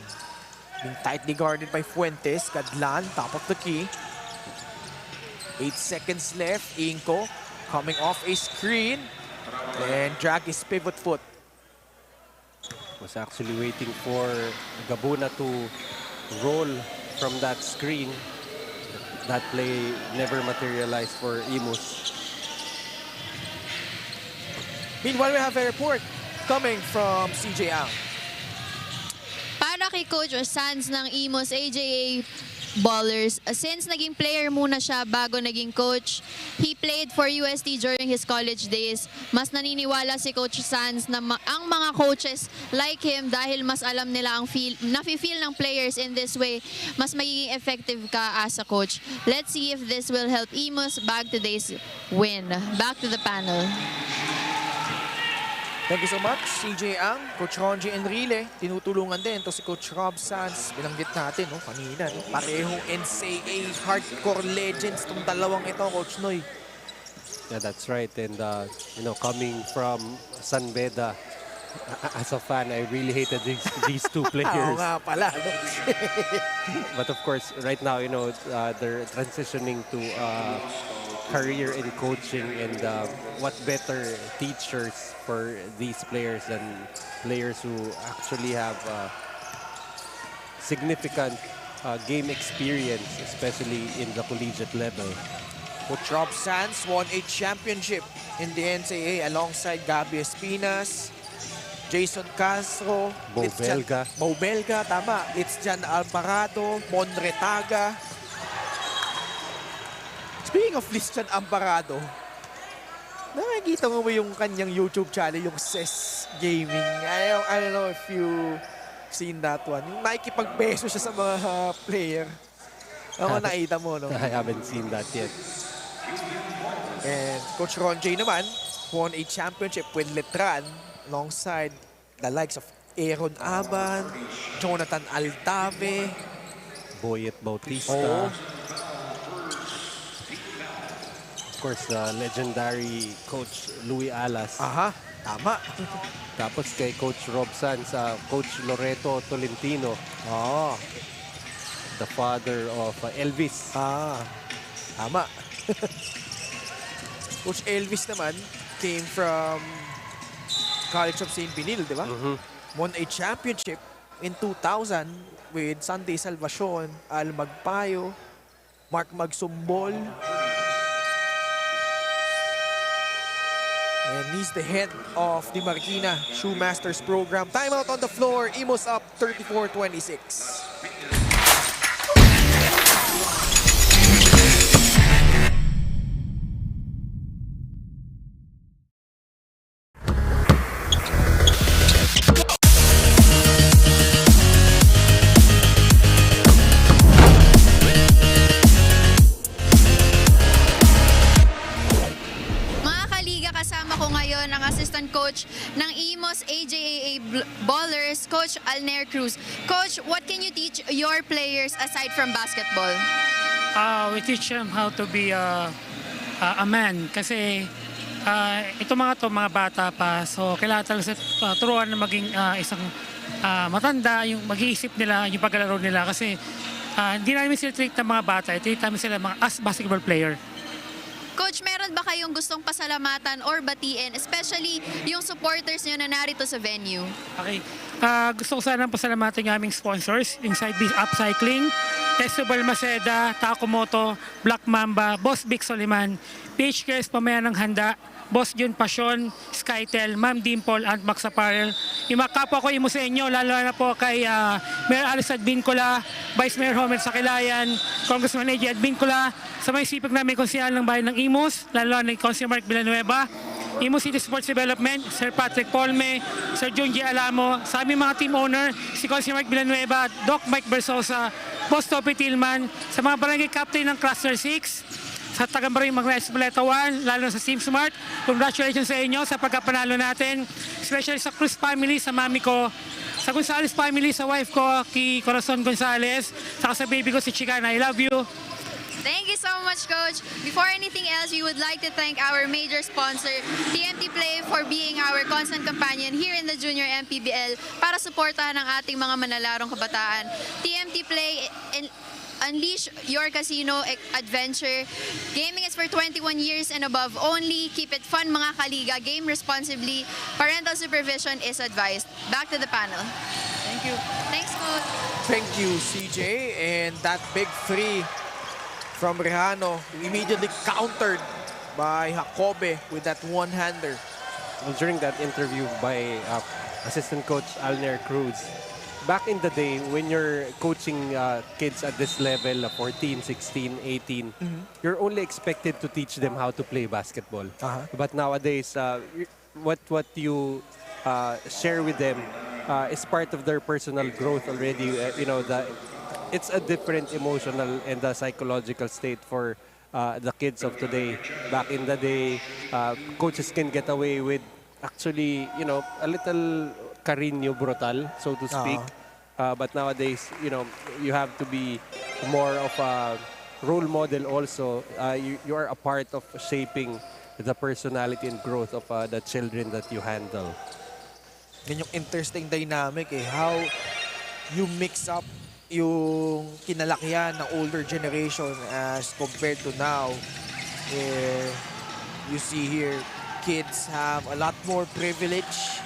Being tightly guarded by Fuentes. Gadlan, top of the key. 8 seconds left. Inco coming off a screen. And drag his pivot foot. Was actually waiting for Gabuna to roll from that screen. That play never materialized for Imus. Meanwhile, we have a report coming from CJ Ang. Para kay Coach Sanz ng Imus, AJA Ballers, since naging player muna siya bago naging coach, he played for UST during his college days. Mas naniniwala si Coach Sanz na ang mga coaches like him, dahil mas alam nila ang nafe-feel ng players in this way, mas magiging effective ka as a coach. Let's see if this will help Imus bag today's win. Back to the panel. Thank you so much, CJ Ang. Coach Ronji Enrile, tinutulungan din to si Coach Rob Sanz. Binanggit natin kanina, parehong NCAA hardcore legends tong dalawang ito, Coach Noy. Yeah, that's right. And coming from San Beda, as a fan, I really hated these two players. Oo nga pala. But of course, right now, they're transitioning to career in coaching, and what better teachers for these players than players who actually have significant game experience, especially in the collegiate level. Coach Rob Sanz won a championship in the NCAA alongside Gabi Espinas, Jason Castro, Bo Belga, tama. Litzjan Alvarado, Monretaga. Speaking of Litzjan Alvarado, nakikita mo ba yung kanyang YouTube channel, yung SES Gaming? I don't know if you seen that one. Yung nakikipagbeso siya sa mga player. Ako nakita mo, no? I haven't seen that yet. And Coach Ron J naman won a championship with Letran alongside the likes of Aaron Aban, Jonathan Altave, Boyet Bautista. Of course, legendary Coach Louis Alas. Aha, tama. Tapos kay Coach Rob Sanz, Coach Loreto Tolentino. Oh. The father of Elvis. Tama. Coach Elvis naman came from College of St. Benil, di ba? Won a championship in 2000 with Sunday Salvacion, Al Magpayo, Mark Magsumbol. And he's the head of the Marikina Shoemasters program. Timeout on the floor. Imus up 34-26. Coach ng Imus AJAA Ballers, Coach Alner Cruz. Coach, what can you teach your players aside from basketball? We teach them how to be a man kasi Ito mga bata pa, so kailangan talaga turuan na maging isang matanda, yung mag-iisip nila, yung paglalaro nila kasi hindi namin sila treat ng mga bata, treat namin sila mga as basketball player. Coach, meron ba kayong gustong pasalamatan or batiin, especially yung supporters nyo na narito sa venue? Okay. Gusto ko sanang pasalamatan yung aming sponsors, yung Side Beast Upcycling, Esubal Maceda, Takomoto, Black Mamba, Boss Vic Soliman, PH Cares Pamaya ng Handa, Boss Jun Passion, Skytel, Ma'am Dimple, and Max Apparel. Yung mga kapwa ko imo sa inyo, lalo na po kay Mayor Alice Advincula, Vice Mayor Homer Sakilayan, Congressman A.J. Advincula, sa may sipag namin konsehal ng bayan ng Imus, lalo na ni Congressman Mark Villanueva, Imus City Sports Development, Sir Patrick Polme, Sir Junji Alamo, sa aming mga team owner, si Congressman Mark Villanueva, Doc Mike Bersosa, Boss Topi Tillman, sa mga barangay captain ng Cluster 6, sa taga-barangay Magna Espleta 1, lalo na sa Team Smart, congratulations sa inyo sa pagkapanalo natin, especially sa Cruz family, sa mami ko, sa Gonzales family, sa wife ko, kay Corazon Gonzales, saka sa baby ko si Chicana, I love you. Thank you so much, Coach. Before anything else, we would like to thank our major sponsor, TMT Play, for being our constant companion here in the Junior MPBL para suportahan ang ating mga manalarong kabataan. TMT Play, unleash your casino adventure. Gaming is for 21 years and above only. Keep it fun, mga kaliga. Game responsibly. Parental supervision is advised. Back to the panel. Thank you. Thanks, Coach. Thank you, CJ. And that big three from Rehano immediately countered by Jacobe with that one-hander. During that interview by assistant coach Alner Cruz, back in the day when you're coaching kids at this level, 14, 16, 18, you're only expected to teach them how to play basketball. But nowadays, what you share with them is part of their personal growth already. It's a different emotional and psychological state for the kids of today. Back in the day, coaches can get away with actually, a little cariño brutal, so to speak. But nowadays, you have to be more of a role model also. You are a part of shaping the personality and growth of the children that you handle. Yan yung interesting dynamic how you mix up yung kinalakihan ng older generation as compared to now. You see here, kids have a lot more privilege.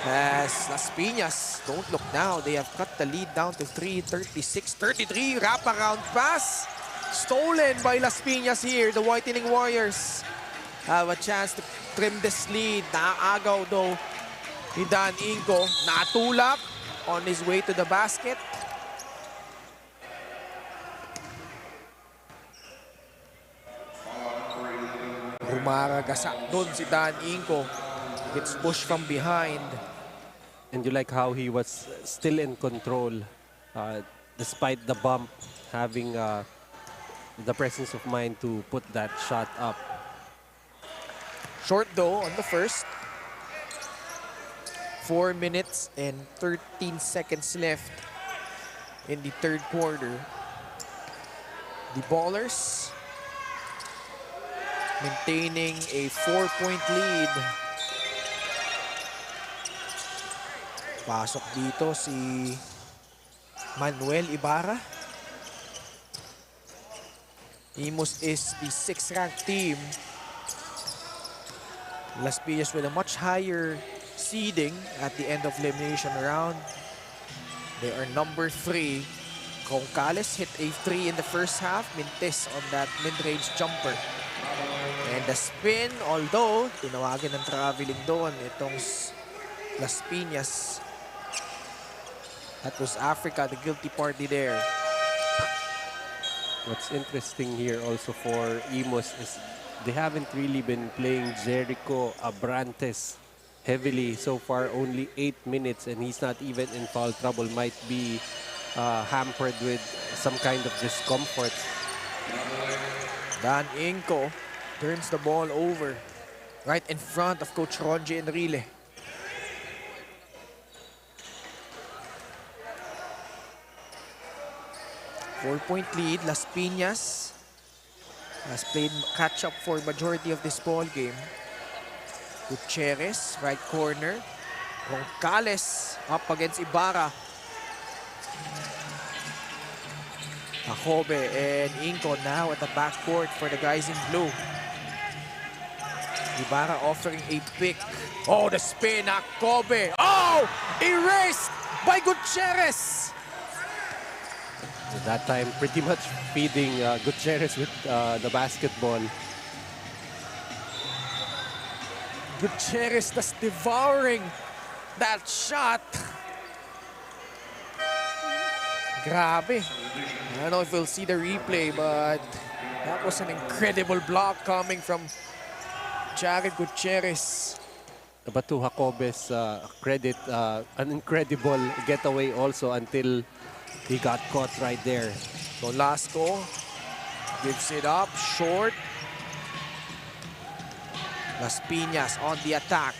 As Las Piñas, don't look now, they have cut the lead down to 36-33. Wraparound pass, stolen by Las Piñas here. The Whitening Warriors have a chance to trim this lead. Naagaw though ni Dan Inco. Natulak on his way to the basket. Rumaragasa doon si Dan Inco. Gets pushed from behind. And you like how he was still in control despite the bump, having the presence of mind to put that shot up. Short though on the first. 4 minutes and 13 seconds left in the third quarter. The Ballers maintaining a 4-point lead. Pasok dito si Manuel Ibarra. Imus is the 6th-ranked team. Las Piñas with a much higher seeding at the end of elimination round. They are number 3. Concales hit a 3 in the first half. Mintes on that mid-range jumper. And the spin, although tinawagan ng traveling doon itong Las Piñas. That was Africa, the guilty party there. What's interesting here also for Imus is they haven't really been playing Jericho Abrantes heavily so far. Only 8 minutes and he's not even in foul trouble. Might be hampered with some kind of discomfort. Dan Inco turns the ball over right in front of Coach Ronji Enrile. Four-point lead, Las Piñas. has played catch-up for majority of this ball game. Gutierrez, right corner. Roncales up against Ibarra. Jacobe and Inco now at the backcourt for the guys in blue. Ibarra offering a pick. Oh, the spin, Jacobe. Oh, erased by Gutierrez. At that time, pretty much feeding Gutierrez with the basketball. Gutierrez just devouring that shot. Grabe. I don't know if we'll see the replay, but that was an incredible block coming from Jared Gutierrez. But to Jacobe's credit, an incredible getaway also until he got caught right there. Nolasco gives it up, short. Las Piñas on the attack.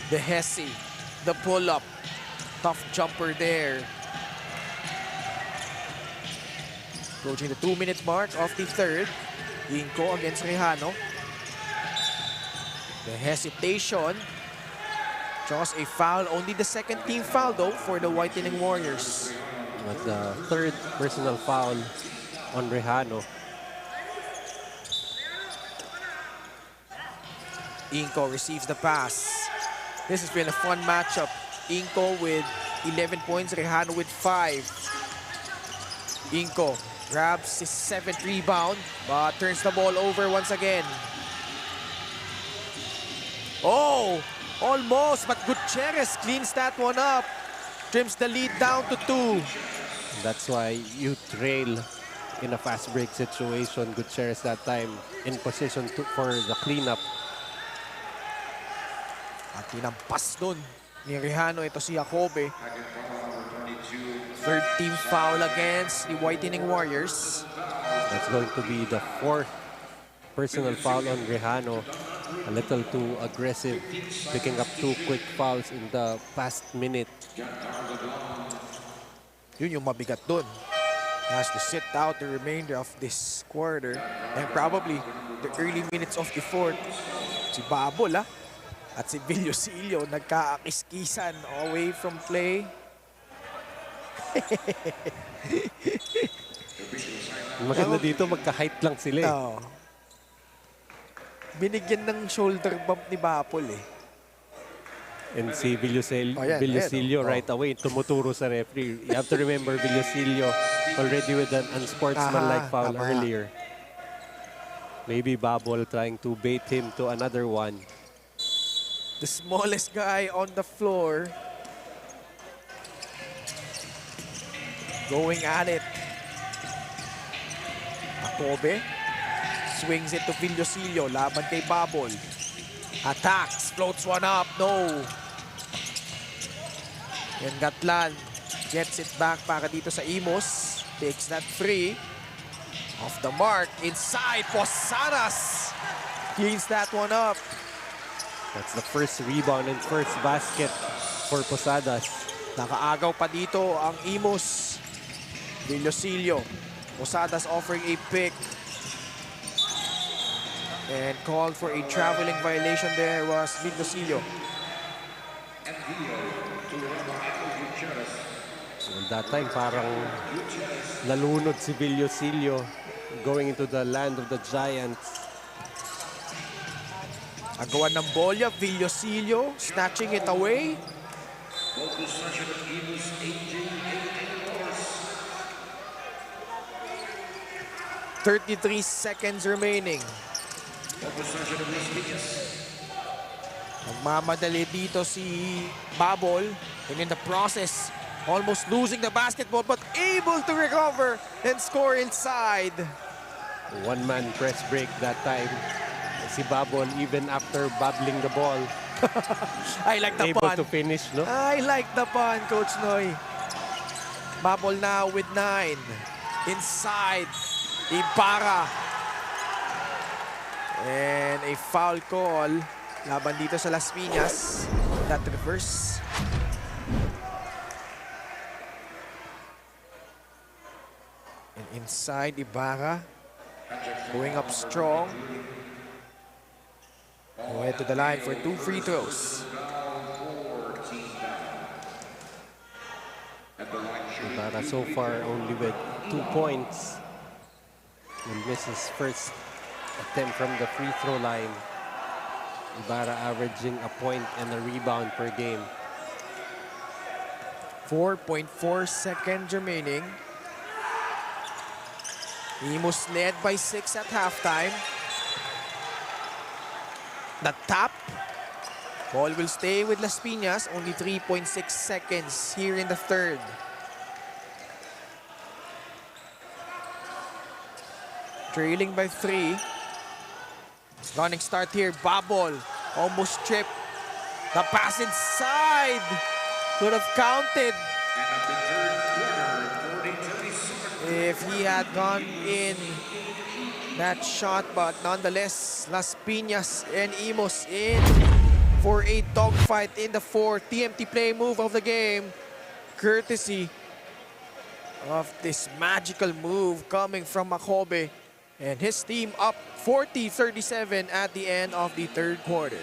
The Hesse, the pull-up. Tough jumper there. Approaching the 2-minute mark of the third. Inco against Rejano. The hesitation. Just a foul. Only the second team foul though for the Whitening Warriors. But the third personal foul on Rejano. Inco receives the pass. This has been a fun matchup. Inco with 11 points, Rejano with 5. Inco grabs his 7th rebound, but turns the ball over once again. Oh, almost, but Gutierrez cleans that one up. Trims the lead down to 2. That's why you trail in a fast break situation. Gutierrez that time in position for the cleanup. At tinampas nun ni Rejano, ito si Jacobe. Third team foul against the Whitening Warriors. That's going to be the 4th personal foul on Rejano. A little too aggressive, picking up 2 quick fouls in the past minute. Yun yung mabigat dun. He has to sit out the remainder of this quarter and probably the early minutes of the fourth. Si Babol at si Villosillo nagkaakiskisan away from play. Maganda dito, magka-height lang sila eh. Oh. Binigyan ng shoulder bump ni Babol eh. And si Villosillo ayan. right away tumuturo sa referee. You have to remember Villosillo already with an unsportsmanlike foul earlier. Maybe Babol trying to bait him to another one. The smallest guy on the floor. Going at it. Jacobe swings it to Villosillo. Laban kay Babol. Attacks. Floats one up. No. And Gatlan gets it back para dito sa Imus. Takes that free. Off the mark. Inside. Posadas cleans that one up. That's the first rebound and first basket for Posadas. Nakaagaw pa dito ang Imus. Villosillo. Posadas offering a pick. And called for a traveling violation there was Villosillo. And that time parang nalunod si Villosillo going into the land of the Giants. Agawan ng bolya, Villosillo snatching it away. "33 seconds remaining." Nagmamadali dito si Babol, and in the process, almost losing the basketball but able to recover and score inside. One-man press break that time. Si Babol, even after babbling the ball, I like the able pun. to finish, no? I like the pun, Coach Noy. Babol now with 9. Inside, Ibarra. And a foul call laban dito sa Las Piñas. That reverse. And inside, Ibarra. Going up strong. Head to the line for 2 free throws. Ibarra so far only with 2 points. Will miss his first attempt from the free throw line. Ibarra averaging a point and a rebound per game. 4.4 seconds remaining. Imus led by 6 at halftime. The tap. Ball will stay with Las Piñas. Only 3.6 seconds here in the third. Trailing by 3. Running start here. Babol. Almost tripped. The pass inside. Could have counted if he had gone in that shot, but nonetheless, Las Piñas and Imus in for a dogfight in the fourth. TMT play move of the game, courtesy of this magical move coming from Makobe and his team up 40-37 at the end of the third quarter.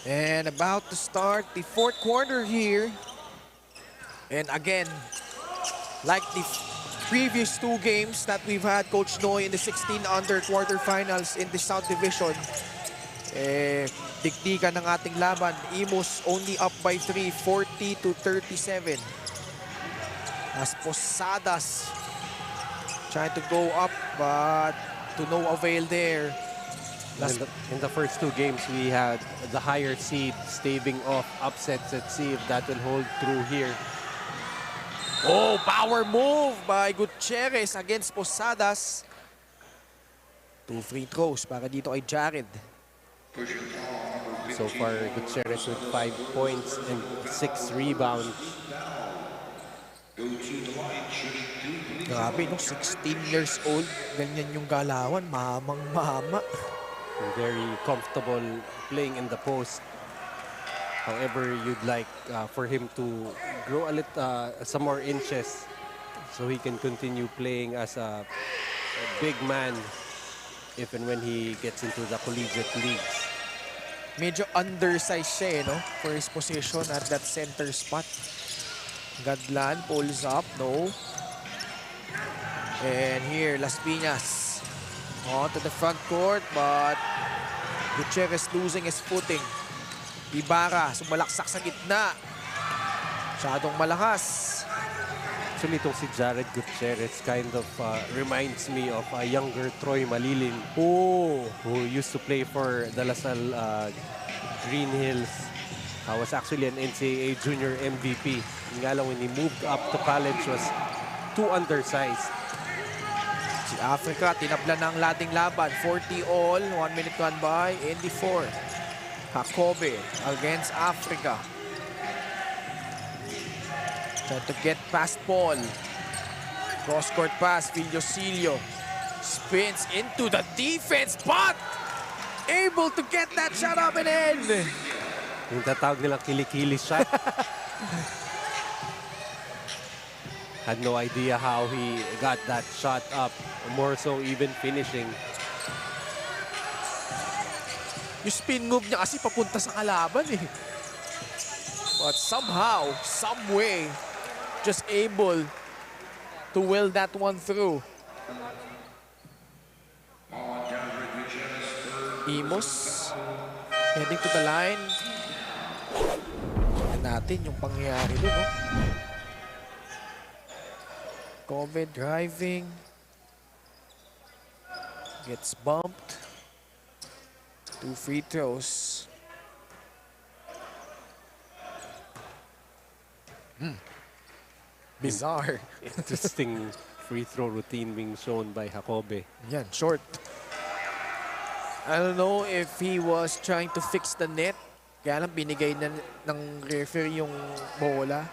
And about to start the fourth quarter here. And again, like the previous 2 games that we've had, Coach Noy in the 16 under quarterfinals in the South Division, dikdikan ng ating laban. Imus only up by 3, 40-37. As Posadas trying to go up, but to no avail there. In the first 2 games, we had the higher seed staving off upsets. Let's see if that will hold true here. Oh, power move by Gutierrez against Posadas. 2 free throws para dito kay Jared. So far, Gutierrez with 5 points and 6 rebounds. Grabe, no? 16 years old. Ganyan yung galawan. Mamang-mama. Very comfortable playing in the post. However, you'd like for him to grow a little, some more inches so he can continue playing as a big man if and when he gets into the collegiate leagues. Medyo undersized siya, no? For his position at that center spot. Gadlan pulls up, no. And here, Las Piñas on to the front court, but Gutierrez losing his footing. Ibarra, sumalaksak sa gitna. Masyadong malakas. Actually, itong si Jared Gutierrez kind of reminds me of a younger Troy Malilin who used to play for the Lasal Green Hills. Was actually an NCAA junior MVP. Nga lang when he moved up to college was too undersized. Si Africa, tinabla ng lating laban. 40 all, 1 minute gone by in the fourth. Jacobe against Africa. Trying to get past Paul. Cross-court pass, Villocilio. Spins into the defense, but able to get that shot up and in. Yung tatawag nilang kilikili shot. Had no idea how he got that shot up. More so even finishing. Yung spin move niya kasi papunta sa kalaban eh. But somehow, some way, just able to will that one through. Imus heading to the line. Tignan natin yung pangyayari doon, no? Kobe driving. Gets bumped. 2 free throws. Bizarre. Interesting free throw routine being shown by Jacobe. Yan, short. I don't know if he was trying to fix the net. Kaya lang binigay na ng referee yung bola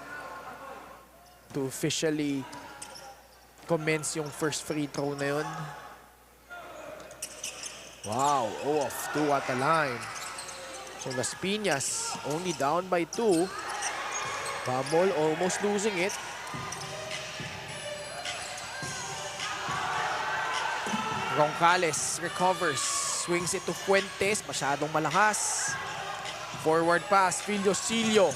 to officially commence yung first free throw na yun. Wow, off, 2 at the line. So Las Piñas only down by 2. Bubble almost losing it. Roncales recovers. Swings it to Fuentes. Masyadong malakas. Forward pass. Villocilio.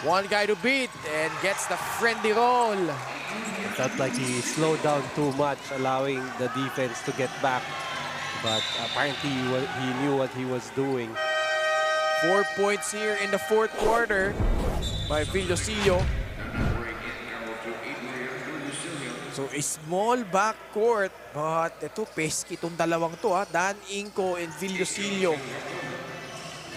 One guy to beat and gets the friendly roll. It felt like he slowed down too much, allowing the defense to get back. But apparently he knew what he was doing. 4 points here in the fourth quarter by Villocilio. So a small backcourt, but ito pesky itong dalawang to, ha. Dan Inco and Villocilio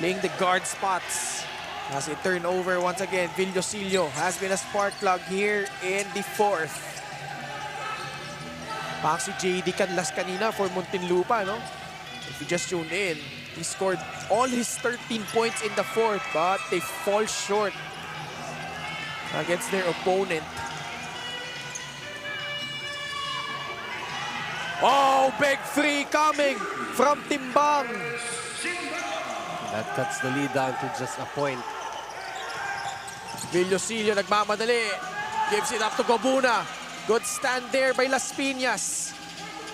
playing the guard spots. As it turnover once again, Villocilio has been a spark plug here in the fourth. Parang si JD Canlas kanina for Muntinlupa, no? If you just tuned in, he scored all his 13 points in the fourth, but they fall short against their opponent. Oh, big three coming from Timbang. That cuts the lead down to just a point. Villocilio nagmamadali. Gives it up to Gobuna. Good stand there by Las Piñas.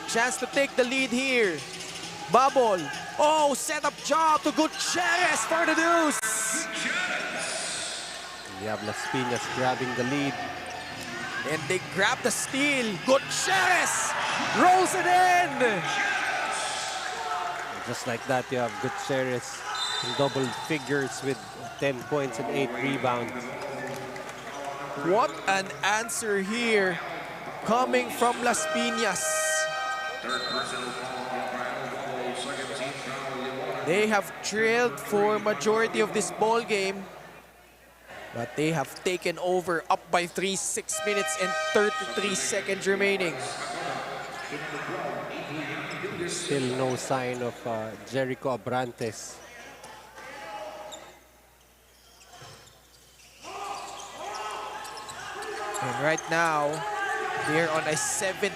Chance to take the lead here. Bubble. Oh, set up job to Gutierrez for the deuce. We have Las Piñas grabbing the lead. And they grab the steal. Gutierrez rolls it in. Just like that, you have Gutierrez in double figures with 10 points and 8 rebounds. What an answer here coming from Las Piñas. They have trailed for majority of this ball game, but they have taken over up by 3, 6 minutes and 33 seconds remaining. Still no sign of Jericho Abrantes. And right now, they're on a 7-0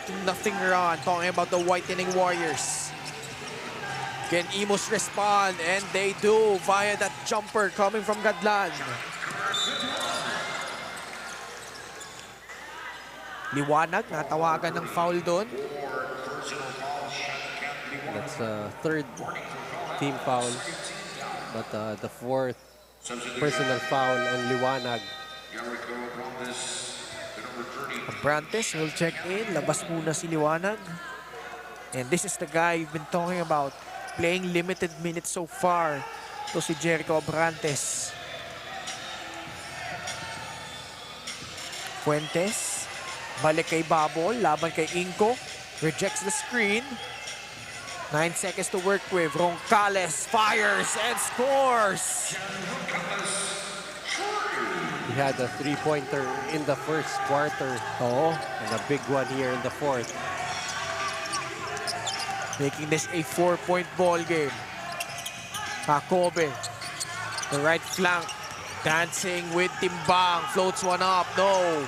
run, talking about the Whitening Warriors. Can Imus respond? And they do via that jumper coming from Gadlan. Liwanag, natawagan ng foul doon. That's a third team foul, but the fourth personal foul on Liwanag. Abrantes will check in. Labas muna si Liwanag. And this is the guy you've been talking about. Playing limited minutes so far. Ito si Jericho Abrantes. Fuentes. Balik kay Babol. Laban kay Inco. Rejects the screen. 9 seconds to work with. Roncales fires and scores. He had a three-pointer in the first quarter. Oh, And a big one here in the fourth. making this a 4-point ball game. Jacobe, the right flank, dancing with Timbang, floats one up, no.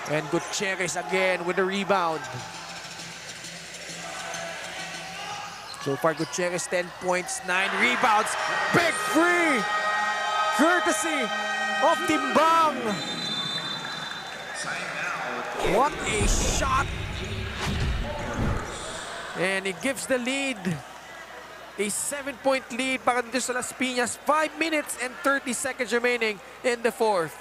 And Gutierrez again with the rebound. So far, Gutierrez 10 points, 9 rebounds. Big free! Courtesy of Timbang. What a shot! And it gives the lead. A 7-point lead para dito sa Las Piñas. 5 minutes and 30 seconds remaining in the fourth.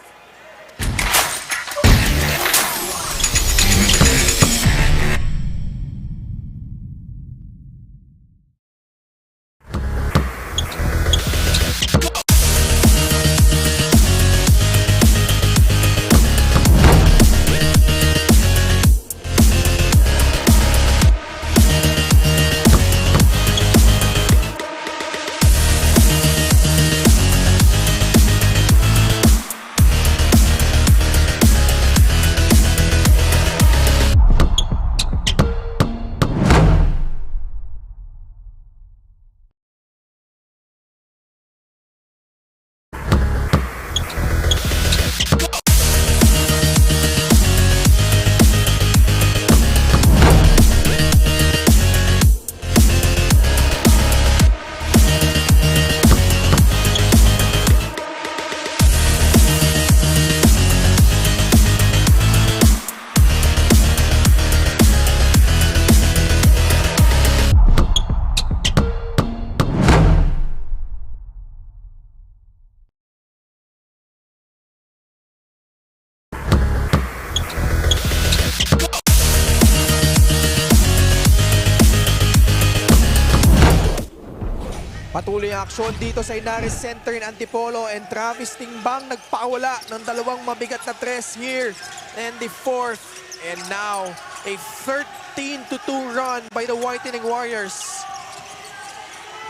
Patuloy ang aksyon dito sa Ynares Center in Antipolo, and Travis Timbang nagpawala ng dalawang mabigat na tres here in the fourth. And now, a 13-2 run by the Whitening Warriors.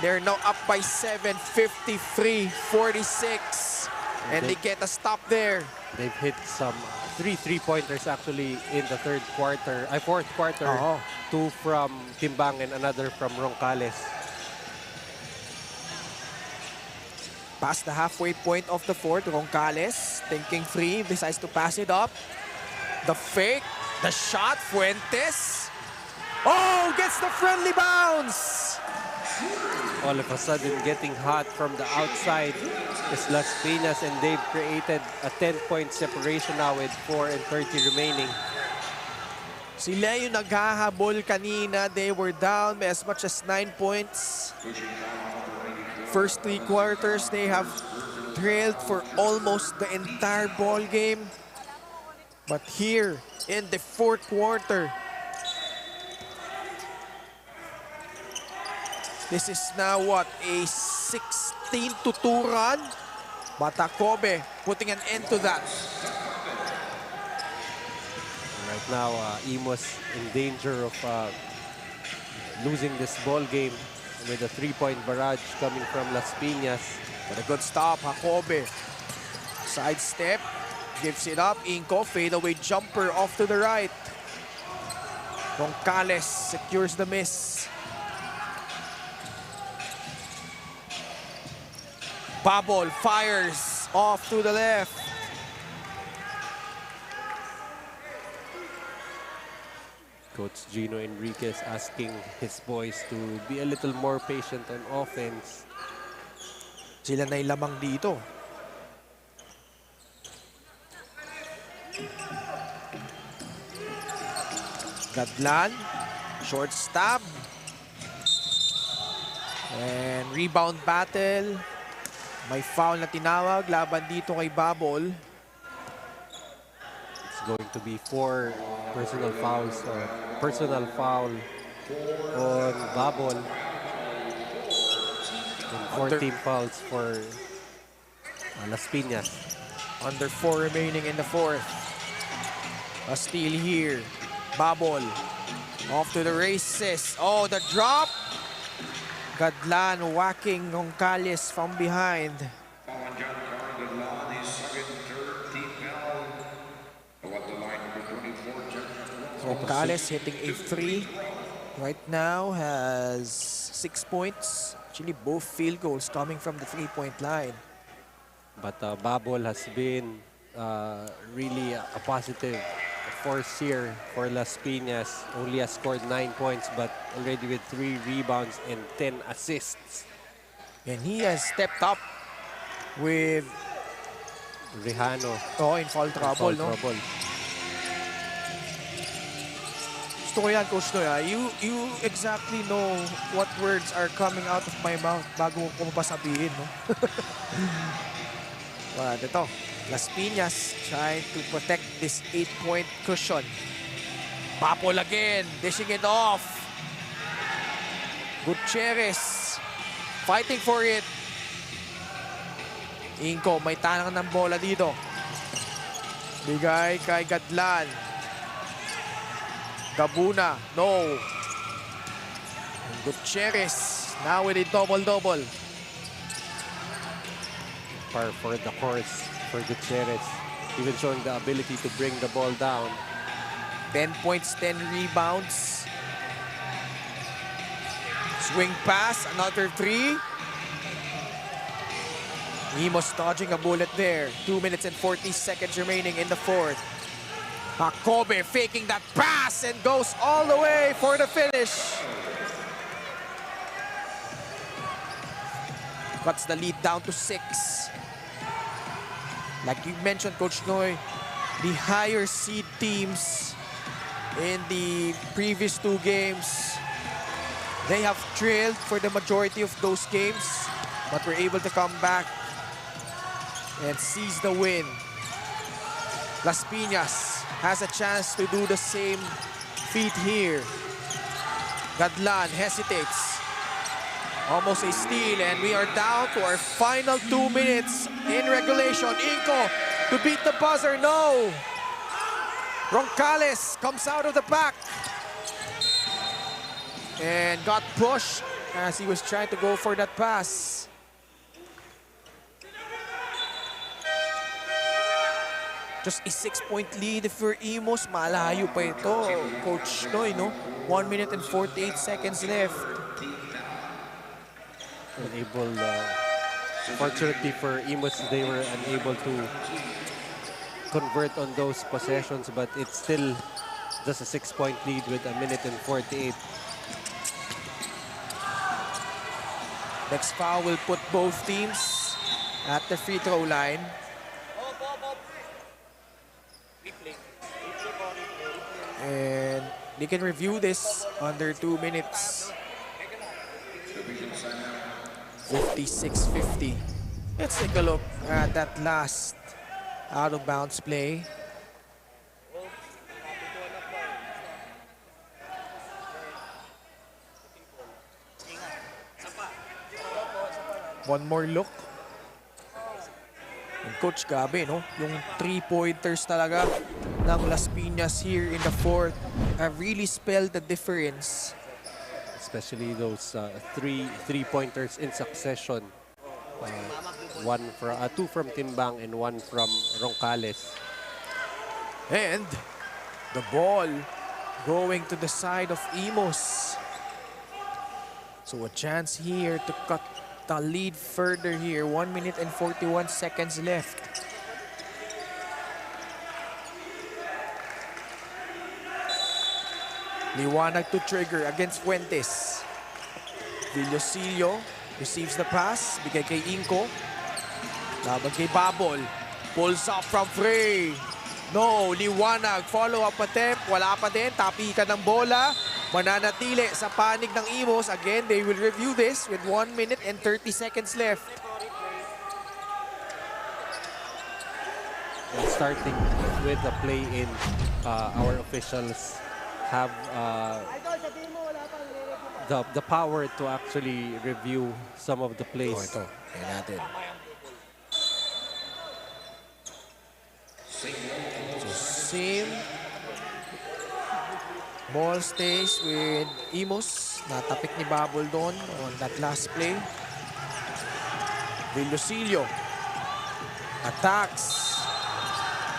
They're now up by 7, 53-46. And they get a stop there. They've hit some 3 3-pointers actually in the fourth quarter. Two from Timbang and another from Roncales. Past the halfway point of the fourth, Roncales thinking free, decides to pass it up. The fake, the shot, Fuentes. Oh, gets the friendly bounce. All of a sudden getting hot from the outside is Las Piñas, and they've created a 10-point separation now with 4 and 30 remaining. Sila yung naghahabol kanina. They were down by as much as 9 points. First 3 quarters, they have trailed for almost the entire ball game. But here in the fourth quarter, this is now what, a 16-2 run? But Jacobe putting an end to that. Right now, Imus in danger of losing this ball game with a 3-point barrage coming from Las Piñas. But a good stop, Jacobe. Sidestep, gives it up. Inco, fadeaway jumper off to the right. Roncales secures the miss. Babol fires off to the left. Coach Gino Enriquez asking his boys to be a little more patient on offense. Sila na lamang dito. Gadlan, short stab. And rebound battle. May foul na tinawag laban dito kay Babol. It's going to be 4 personal fouls or personal foul on Babol. And 14 fouls for Las Piñas. Under 4 remaining in the fourth. A steal here. Babol off to the races. Oh, the drop. Gadlan whacking Roncales from behind. Roncales hitting a 3. right now has 6 points. Actually, both field goals coming from the 3-point line. But Babol has been really a positive force here for Las Piñas. Only has scored 9 points, but already with 3 rebounds and 10 assists. And he has stepped up with Rihano in foul trouble, no? Gusto ko yan, Coach Noy. You exactly know what words are coming out of my mouth bago ko pa sabihin, no? Well, ito. Las Piñas trying to protect this 8-point cushion. Papol again, dishing it off. Gutierrez fighting for it. Inko, may tanang ng bola dito. Bigay kay Gadlan. Gabuna, no. And Gutierrez, now with a double-double. Par for the course for Gutierrez. Even showing the ability to bring the ball down. 10 points, 10 rebounds. Swing pass, another 3. Imus dodging a bullet there. 2 minutes and 40 seconds remaining in the fourth. Jacobe faking that pass and goes all the way for the finish. Cuts the lead down to 6. Like you mentioned, Coach Noy, the higher seed teams in the previous 2 games, they have trailed for the majority of those games, but were able to come back and seize the win. Las Piñas has a chance to do the same feat here. Gadlan hesitates. Almost a steal, and we are down to our final 2 minutes in regulation. Inko to beat the buzzer, no! Roncales comes out of the pack and got pushed as he was trying to go for that pass. Just a 6-point lead for Imus. Malayo pa ito, Coach Noy, no? 1 minute and 48 seconds left. Unable, fortunately for Imus, they were unable to convert on those possessions, but it's still just a 6-point lead with 1 minute and 48. Next foul will put both teams at the free throw line. And they can review this under 2 minutes. 56-50. Let's take a look at that last out-of-bounds play. One more look. And Coach Gabe, no? Yung 3-pointers talaga ng Las Piñas here in the fourth have really spelled the difference. Especially those three-pointers in succession. Two from Timbang and 1 from Roncales. And the ball going to the side of Imus. So a chance here to cut the lead further here. 1 minute and 41 seconds left. Liwanag to trigger against Fuentes. Villosillo receives the pass. Bigay kay Inko. Laban kay Babol. Pulls up from Frey. No, Liwanag. Follow-up attempt. Wala pa din. Tapikan ng bola. Mananatili sa panig ng Imus. Again, they will review this with 1 minute and 30 seconds left. And starting with the play-in, our officials have the power to actually review some of the plays. Ito. Ayan natin. So, same. Ball stays with Imus. Natapik ni Babol doon on that last play. Villosillo attacks.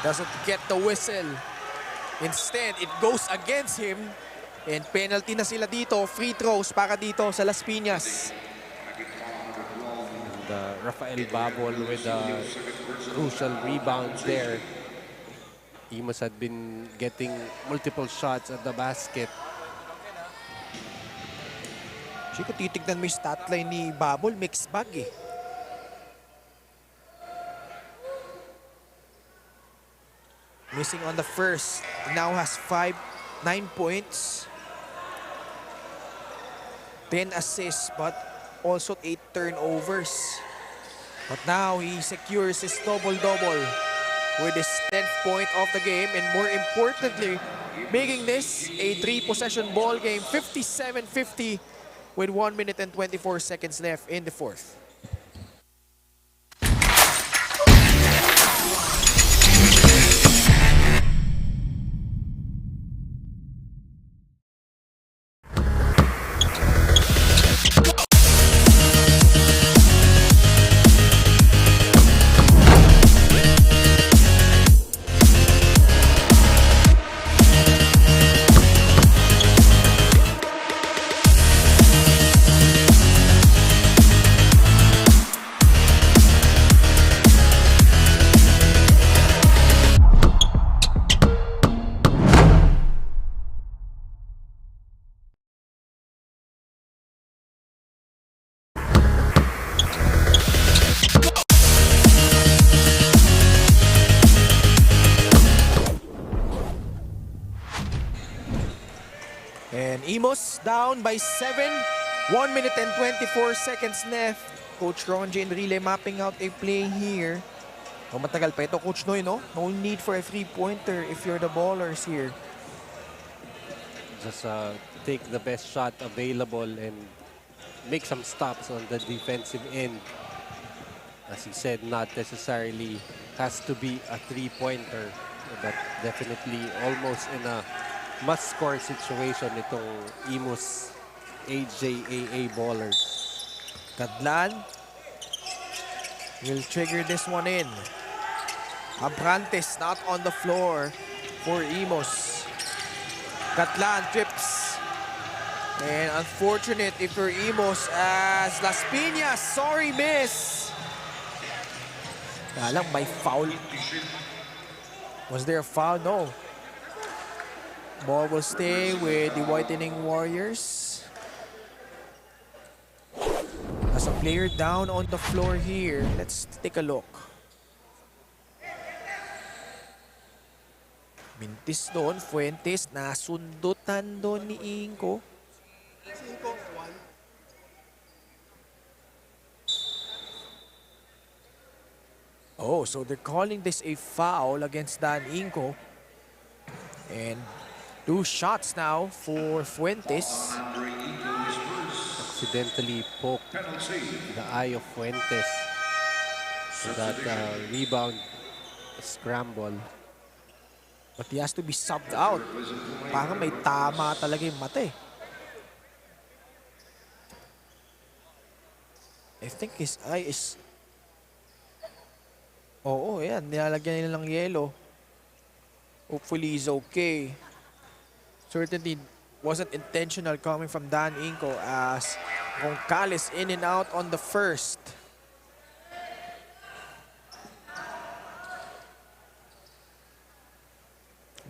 Doesn't get the whistle. Instead, it goes against him. And penalty na sila dito. Free throws para dito sa Las Piñas. And Rafael Babol with a crucial rebound there. Imus had been getting multiple shots at the basket. Chico, titignan mo yung stat line ni Babol, mixed bag eh. Missing on the first. Now has 9 points. 10 assists, but also 8 turnovers. But now he secures his double-double with his 10th point of the game, and more importantly, making this a 3-possession ball game, 57-50 with 1 minute and 24 seconds left in the fourth. And Imus down by 7. 1 minute and 24 seconds left. Coach Ronji Enrile mapping out a play here. Oh, matagal pa ito, Coach Noy, no? No need for a three-pointer if you're the ballers here. Just take the best shot available and make some stops on the defensive end. As he said, not necessarily has to be a three-pointer, but definitely almost in a must-score situation itong Imus AJAA ballers. Cadlan will trigger this one in. Abrantes not on the floor for Imus. Cadlan trips. And unfortunate if you're Imus as Las Piñas. Sorry, miss. Kaya lang, may foul. Was there a foul? No. Ball will stay with the Whitening Warriors. As a player down on the floor here, let's take a look. Mintis doon, Fuentes, nasundutan doon ni Inko. Oh, so they're calling this a foul against Dan Inko. And 2 shots now for Fuentes. Accidentally poked the eye of Fuentes. So that rebound scramble. But he has to be subbed out. Parang may tama talaga yung mata eh. I think his eye is... Oo, yan. Nilalagyan nila ng yellow. Hopefully he's okay. Certainly wasn't intentional coming from Dan Inco as Gonzalez in and out on the first.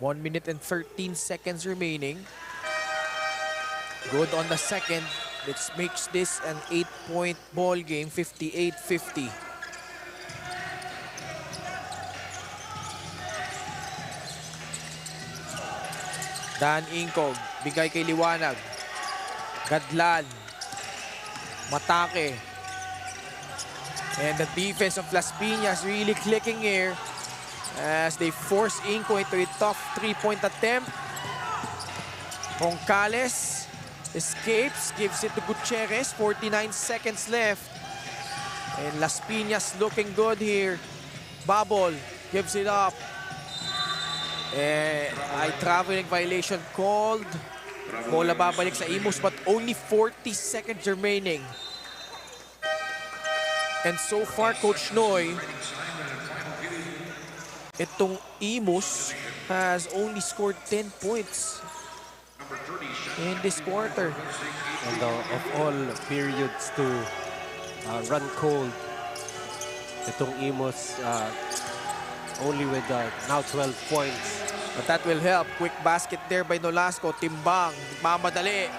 One minute and 13 seconds remaining. Good on the second, which makes this an 8-point ball game, 58-50. Dan Ingkog, bigay kay Liwanag. Gadlan. Matake. And the defense of Las Piñas really clicking here as they force Inco into a tough 3-point attempt. Gonzalez escapes, gives it to Gutierrez. 49 seconds left. And Las Piñas looking good here. Babol gives it up. Ay traveling violation called. Bola babalik sa Imus but only 40 seconds remaining. And so far, Coach Noy, itong Imus has only scored 10 points. in this quarter. And of all periods to run cold, itong Imus only with now 12 points. But that will help. Quick basket there by Nolasco. Timbang, mamadali.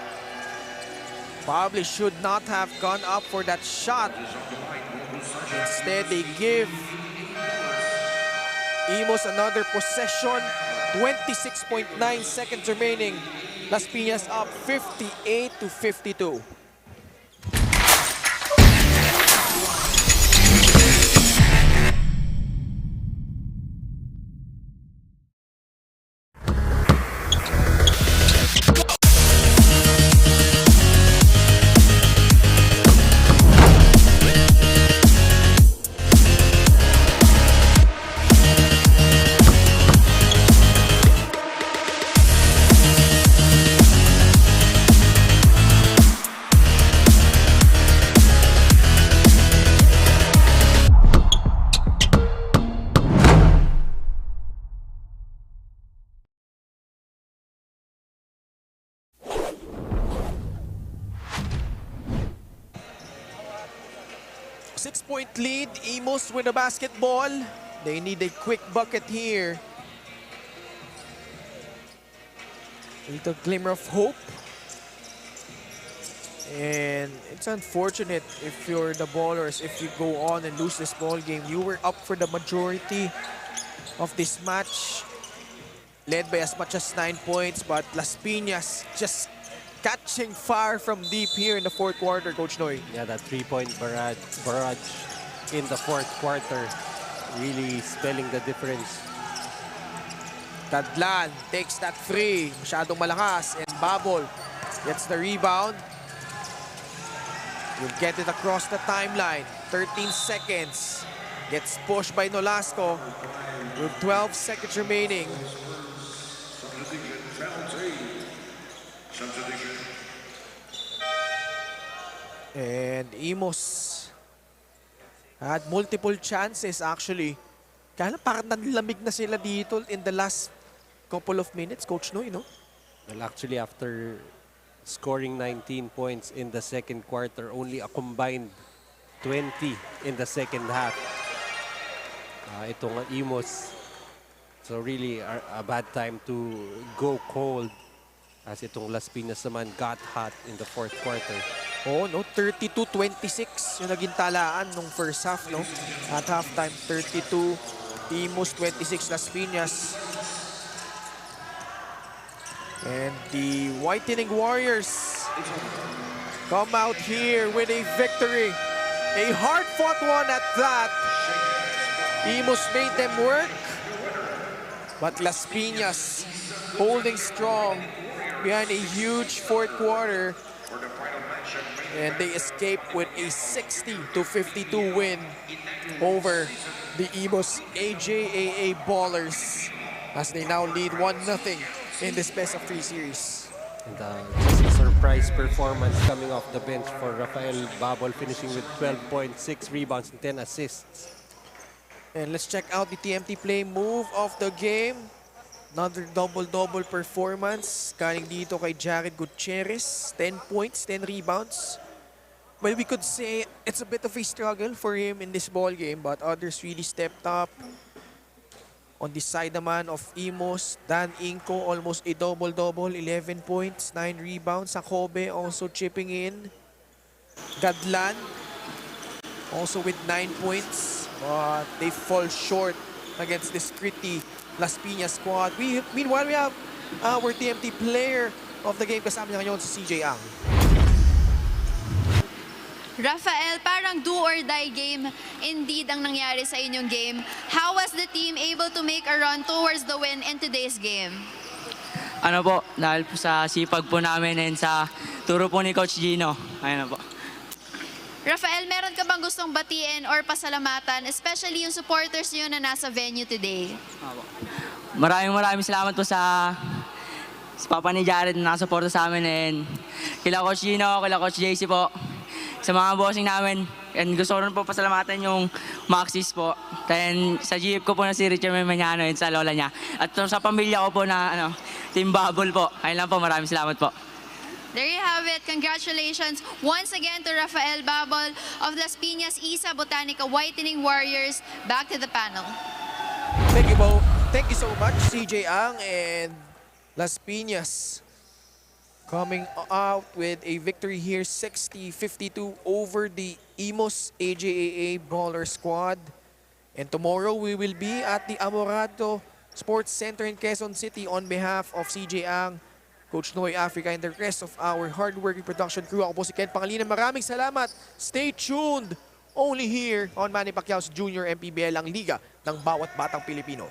Probably should not have gone up for that shot. Instead, they give Imus another possession. 26.9 seconds remaining. Las Piñas up 58-52. Six-point lead, Imus with the basketball. They need a quick bucket here. A little glimmer of hope. And it's unfortunate if you're the ballers, if you go on and lose this ball game. You were up for the majority of this match, led by as much as 9 points, but Las Piñas just catching fire from deep here in the fourth quarter, Coach Noy. Yeah, that three-point barrage in the fourth quarter really spelling the difference. Tadlan takes that free. Masyadong malakas. And Babol gets the rebound. Will get it across the timeline. 13 seconds. Gets pushed by Nolasco with 12 seconds remaining. And Imus had multiple chances actually. Kaya parang nanlamig na sila dito in the last couple of minutes, Coach Noy, no? Well, actually, after scoring 19 points in the second quarter, only a combined 20 in the second half. Itong Imus, so really a bad time to go cold as itong Las Piñas naman got hot in the fourth quarter. Oh, no, 32-26 yung naging talaan nung first half, no? At halftime, 32, Imus 26, Las Piñas. And the Whitening Warriors come out here with a victory. A hard-fought one at that. Imus made them work, but Las Piñas holding strong behind a huge fourth quarter. And they escape with a 60-52 win over the Imus AJAA Ballers as they now lead 1-0 in this best-of-3 series. And just a surprise performance coming off the bench for Rafael Babol, finishing with 12.6 rebounds and 10 assists. And let's check out the TMT play move of the game. Another double-double performance. Galing dito kay Jared Gutierrez. 10 points, 10 rebounds. Well, we could say it's a bit of a struggle for him in this ball game, but others really stepped up. On the side naman of Imus, Dan Inco, almost a double-double. 11 points, 9 rebounds. Sakobe also chipping in. Gadlan, also with 9 points. But they fall short against this gritty Las Piñas squad. Meanwhile, we have our TMT player of the game. Kasama niya ngayon si CJ Ang. Rafael, parang do or die game indeed ang nangyari sa inyong game. How was the team able to make a run towards the win in today's game? Ano po, dahil po sa sipag po namin and sa turo po ni Coach Gino. Ayun na po. Rafael, meron ka bang gustong batiin or pasalamatan, especially yung supporters niyo na nasa venue today? Maraming salamat po sa papa ni Jared na nakasuporta sa amin and kila Coach Gino, kila Coach JC po, sa mga bossing namin. And gusto ko rin po pasalamatan yung Maxis po. Then sa GF ko po na si Richard Memaniano and sa lola niya. At sa pamilya ko po na Team Babol po. Ayun lang po, maraming salamat po. There you have it. Congratulations once again to Rafael Babol of Las Piñas Isa Botanica Whitening Warriors. Back to the panel. Thank you, Bo. Thank you so much, CJ Ang and Las Piñas coming out with a victory here, 60-52 over the Imus AJAA Baller Squad. And tomorrow we will be at the Amorado Sports Center in Quezon City on behalf of CJ Ang, Coach Noy Africa, and the rest of our hardworking production crew. Ako po si Ken Pangilinan. Maraming salamat. Stay tuned. Only here on Manny Pacquiao's Junior MPBL, ang liga ng bawat batang Pilipino.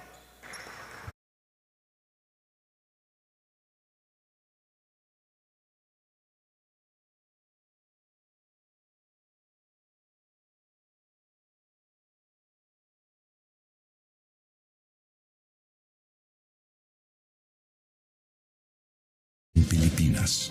Pilipinas.